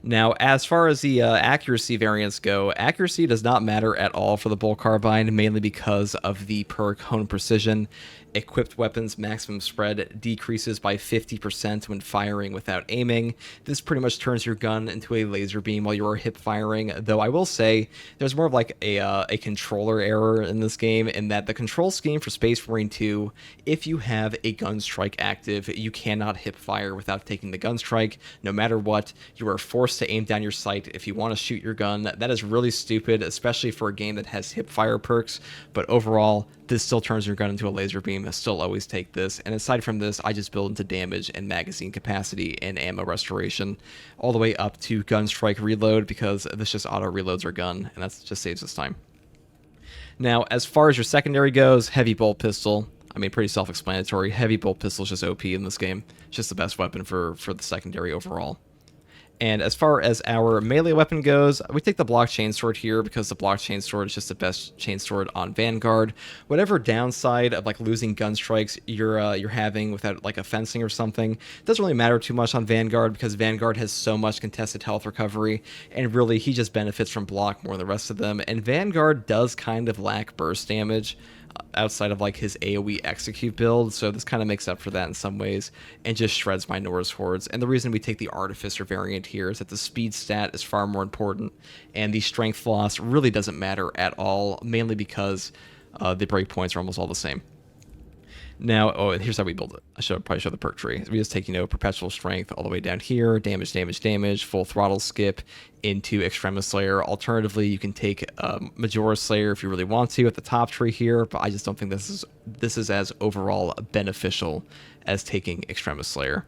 Now, as far as the accuracy variants go, accuracy does not matter at all for the Bolt Carbine, mainly because of the perk Hone Precision. Equipped weapons maximum spread decreases by 50% when firing without aiming. This pretty much turns your gun into a laser beam while you are hip firing, though I will say there's more of like a controller error in this game, in that the control scheme for Space Marine 2, if you have a gun strike active, you cannot hip fire without taking the gun strike. No matter what, you are forced to aim down your sight if you want to shoot your gun. That is really stupid, especially for a game that has hip fire perks, but overall, this still turns your gun into a laser beam. I still always take this. And aside from this, I just build into damage and magazine capacity and ammo restoration, all the way up to gun strike reload, because this just auto reloads our gun, and that just saves us time. Now, as far as your secondary goes, heavy bolt pistol. I mean, pretty self-explanatory. Heavy bolt pistol is just OP in this game. It's just the best weapon for the secondary overall. And as far as our melee weapon goes, we take the block chainsword here because the block chainsword is just the best chainsword on Vanguard. Whatever downside of like losing gun strikes you're having without like a fencing or something doesn't really matter too much on Vanguard, because Vanguard has so much contested health recovery, and really he just benefits from block more than the rest of them. And Vanguard does kind of lack burst damage outside of like his AoE execute build, so this kind of makes up for that in some ways and just shreds my Norse hordes. And the reason we take the Artificer variant here is that the speed stat is far more important, and the strength loss really doesn't matter at all, mainly because the breakpoints are almost all the same. Now, and here's how we build it. I should probably show the perk tree. We just take, perpetual strength all the way down here, damage, damage, damage, full throttle skip into Extremis Slayer. Alternatively, you can take Majora's Slayer if you really want to at the top tree here, but I just don't think this is as overall beneficial as taking Extremis Slayer.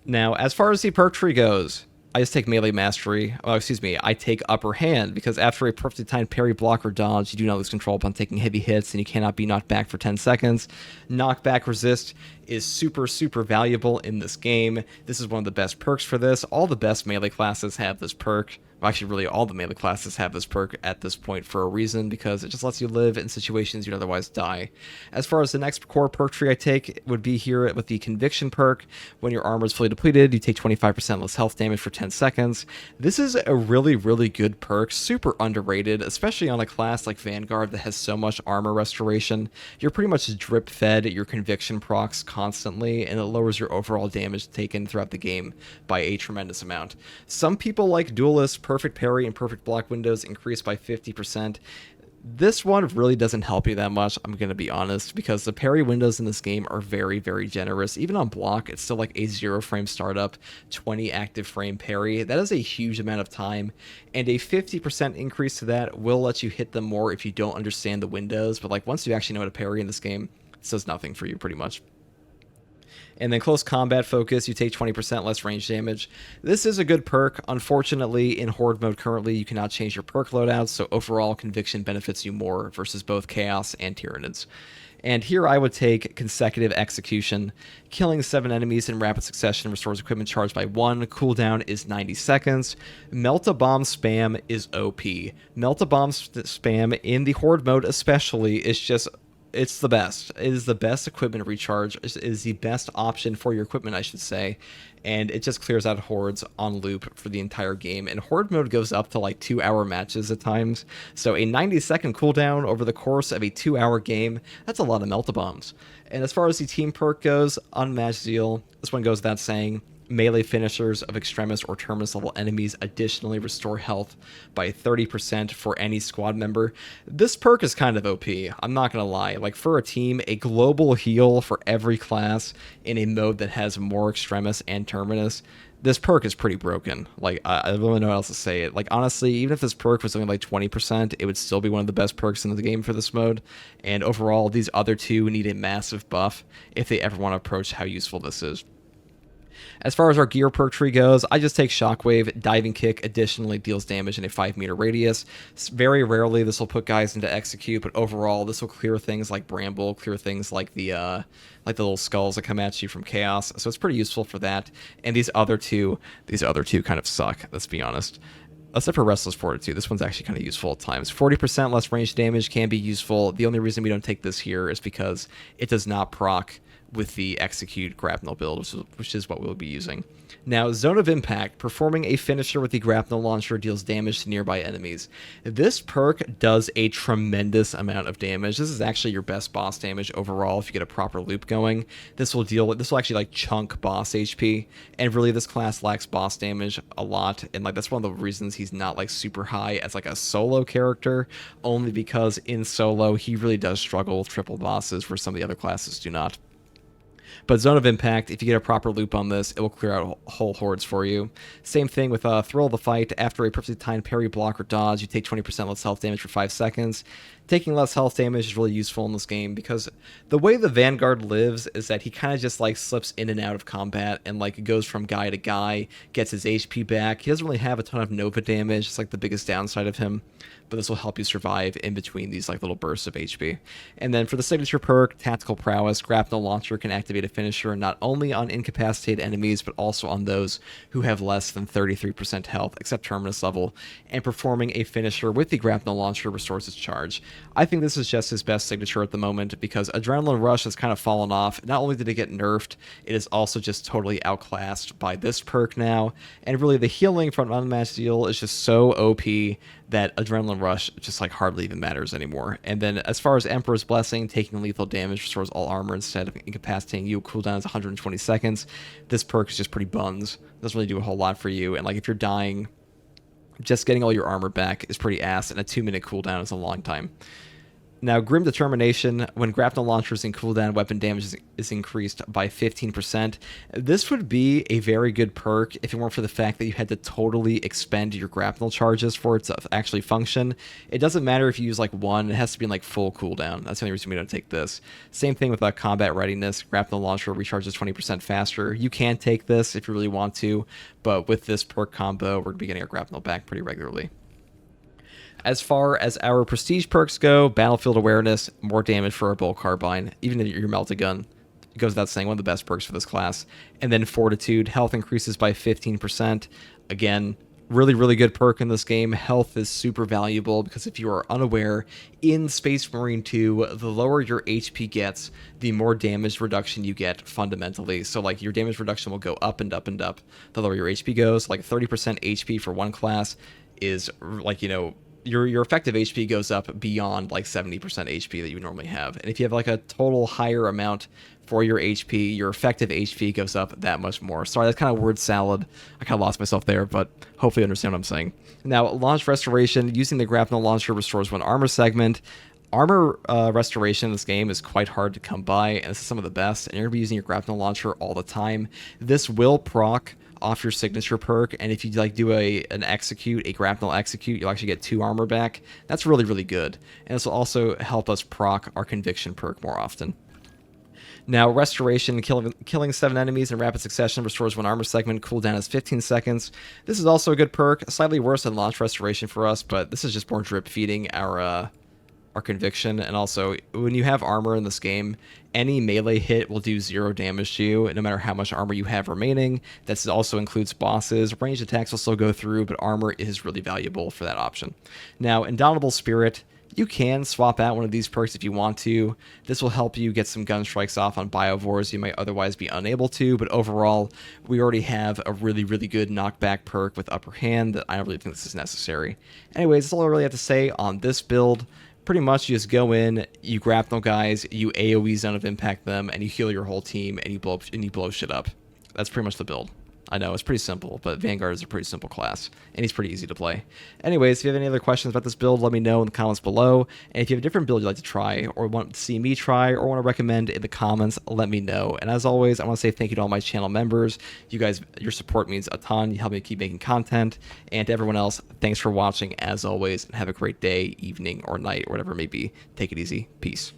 Now, as far as the perk tree goes, I just take melee mastery. I take upper hand, because after a perfectly timed parry, block, or dodge, you do not lose control upon taking heavy hits, and you cannot be knocked back for 10 seconds. Knockback resist is super, super valuable in this game. This is one of the best perks for this. All the best melee classes have this perk. Well, actually, really, all the melee classes have this perk at this point for a reason, because it just lets you live in situations you'd otherwise die. As far as the next core perk tree I take, it would be here with the Conviction perk. When your armor is fully depleted, you take 25% less health damage for 10 seconds. This is a really, really good perk, super underrated, especially on a class like Vanguard that has so much armor restoration. You're pretty much drip-fed your Conviction procs constantly, and it lowers your overall damage taken throughout the game by a tremendous amount. Some people like Duelist, perfect parry, and perfect block windows increased by 50%. This one really doesn't help you that much, I'm going to be honest, because the parry windows in this game are very, very generous. Even on block, it's still like a 0 frame startup, 20 active frame parry. That is a huge amount of time, and a 50% increase to that will let you hit them more if you don't understand the windows, but like once you actually know how to parry in this game, it does nothing for you pretty much. And then close combat focus, you take 20% less range damage. This is a good perk. Unfortunately, in Horde mode currently, you cannot change your perk loadouts, so overall Conviction benefits you more versus both Chaos and Tyranids. And here I would take Consecutive Execution. Killing 7 enemies in rapid succession restores equipment charge by 1. Cooldown is 90 seconds. Melt-a-Bomb spam is OP. Melt-a-Bomb spam in the Horde mode especially is just... it's the best. It is the best equipment recharge. It is the best option for your equipment, I should say. And it just clears out hordes on loop for the entire game. And Horde mode goes up to like 2-hour matches at times. So a 90-second cooldown over the course of a 2-hour game, that's a lot of melt-a-bombs. And as far as the team perk goes, Unmatched Zeal, this one goes without saying. melee finishers of Extremis or Terminus level enemies additionally restore health by 30% for any squad member. This perk is kind of OP, I'm not gonna lie. Like, for a team, a global heal for every class in a mode that has more Extremis and Terminus, this perk is pretty broken. Like, I don't really know how else to say it. Like, honestly, even if this perk was only like 20%, it would still be one of the best perks in the game for this mode. And overall, these other two need a massive buff if they ever want to approach how useful this is. As far as our gear perk tree goes, I just take Shockwave. Diving Kick additionally deals damage in a 5-meter radius. Very rarely this will put guys into Execute, but overall this will clear things like Bramble, clear things like the little skulls that come at you from Chaos. So it's pretty useful for that. And these other two kind of suck, let's be honest. Except for Restless Fortitude, this one's actually kind of useful at times. 40% less range damage can be useful. The only reason we don't take this here is because it does not proc with the Execute Grapnel build, which is what we'll be using. Now, Zone of Impact, performing a finisher with the Grapnel Launcher deals damage to nearby enemies. This perk does a tremendous amount of damage. This is actually your best boss damage overall if you get a proper loop going. This will actually like chunk boss HP, and really this class lacks boss damage a lot, and like that's one of the reasons he's not like super high as like a solo character, only because in solo he really does struggle with triple bosses where some of the other classes do not. But Zone of Impact, if you get a proper loop on this, it will clear out whole hordes for you. Same thing with Thrill of the Fight. After a perfectly timed parry, block, or dodge, you take 20% less health damage for 5 seconds. Taking less health damage is really useful in this game because the way the Vanguard lives is that he kind of just like slips in and out of combat and like goes from guy to guy, gets his HP back. He doesn't really have a ton of Nova damage. It's like the biggest downside of him, but this will help you survive in between these like little bursts of HP. And then for the signature perk, Tactical Prowess, Grapnel Launcher can activate a finisher not only on incapacitated enemies but also on those who have less than 33% health except Terminus level, and performing a finisher with the Grapnel Launcher restores its charge. I think this is just his best signature at the moment because Adrenaline Rush has kind of fallen off. Not only did it get nerfed, it is also just totally outclassed by this perk now, and really the healing from Unmatched Zeal is just so OP that Adrenaline Rush just like hardly even matters anymore. And then as far as Emperor's Blessing, taking lethal damage restores all armor instead of incapacitating you. Cooldown is 120 seconds. This perk is just pretty buns. Doesn't really do a whole lot for you, and like if you're dying, just getting all your armor back is pretty ass, and a 2-minute cooldown is a long time. Now, Grim Determination, when Grapnel Launcher is in cooldown, weapon damage is increased by 15%. This would be a very good perk if it weren't for the fact that you had to totally expend your grapnel charges for it to actually function. It doesn't matter if you use like one, it has to be in like full cooldown. That's the only reason we don't take this. Same thing with Combat Readiness. Grapnel Launcher recharges 20% faster. You can take this if you really want to, but with this perk combo, we're going to be getting our grapnel back pretty regularly. As far as our prestige perks go, Battlefield Awareness, more damage for our Bolt Carbine, even if your Melta Gun. It goes without saying, one of the best perks for this class. And then Fortitude, health increases by 15%. Again, really, really good perk in this game. Health is super valuable because if you are unaware, in Space Marine 2, the lower your HP gets, the more damage reduction you get fundamentally. So like your damage reduction will go up and up and up the lower your HP goes. Like 30% HP for one class is like, you know, your effective HP goes up beyond like 70% HP that you normally have. And if you have like a total higher amount for your HP, your effective HP goes up that much more. Sorry, that's kind of word salad. I kind of lost myself there, but hopefully you understand what I'm saying. Now, Launch Restoration, using the Grapnel Launcher restores one armor segment. Armor restoration in this game is quite hard to come by, and this is some of the best, and you're going to be using your Grapnel Launcher all the time. This will proc off your signature perk, and if you like do an execute, a grapnel execute, you'll actually get 2 armor back. That's really, really good, and this will also help us proc our conviction perk more often. Now, Restoration, killing 7 enemies in rapid succession restores 1 armor segment. Cooldown is 15 seconds. This is also a good perk, slightly worse than Launch Restoration for us, but this is just more drip feeding our conviction. And also, when you have armor in this game, any melee hit will do 0 damage to you, no matter how much armor you have remaining. This also includes bosses. Ranged attacks will still go through, but armor is really valuable for that option. Now, Indomitable Spirit, you can swap out one of these perks if you want to. This will help you get some gun strikes off on biovores you might otherwise be unable to, but overall, we already have a really, really good knockback perk with Upper Hand that I don't really think this is necessary. Anyways, that's all I really have to say on this build. Pretty much you just go in, you grapnel guys, you AoE Zone of Impact them, and you heal your whole team, and you blow shit up. That's pretty much the build. I know, it's pretty simple, but Vanguard is a pretty simple class, and he's pretty easy to play. Anyways, if you have any other questions about this build, let me know in the comments below. And if you have a different build you'd like to try, or want to see me try, or want to recommend in the comments, let me know. And as always, I want to say thank you to all my channel members. You guys, your support means a ton. You help me keep making content. And to everyone else, thanks for watching, as always, and have a great day, evening, or night, or whatever it may be. Take it easy. Peace.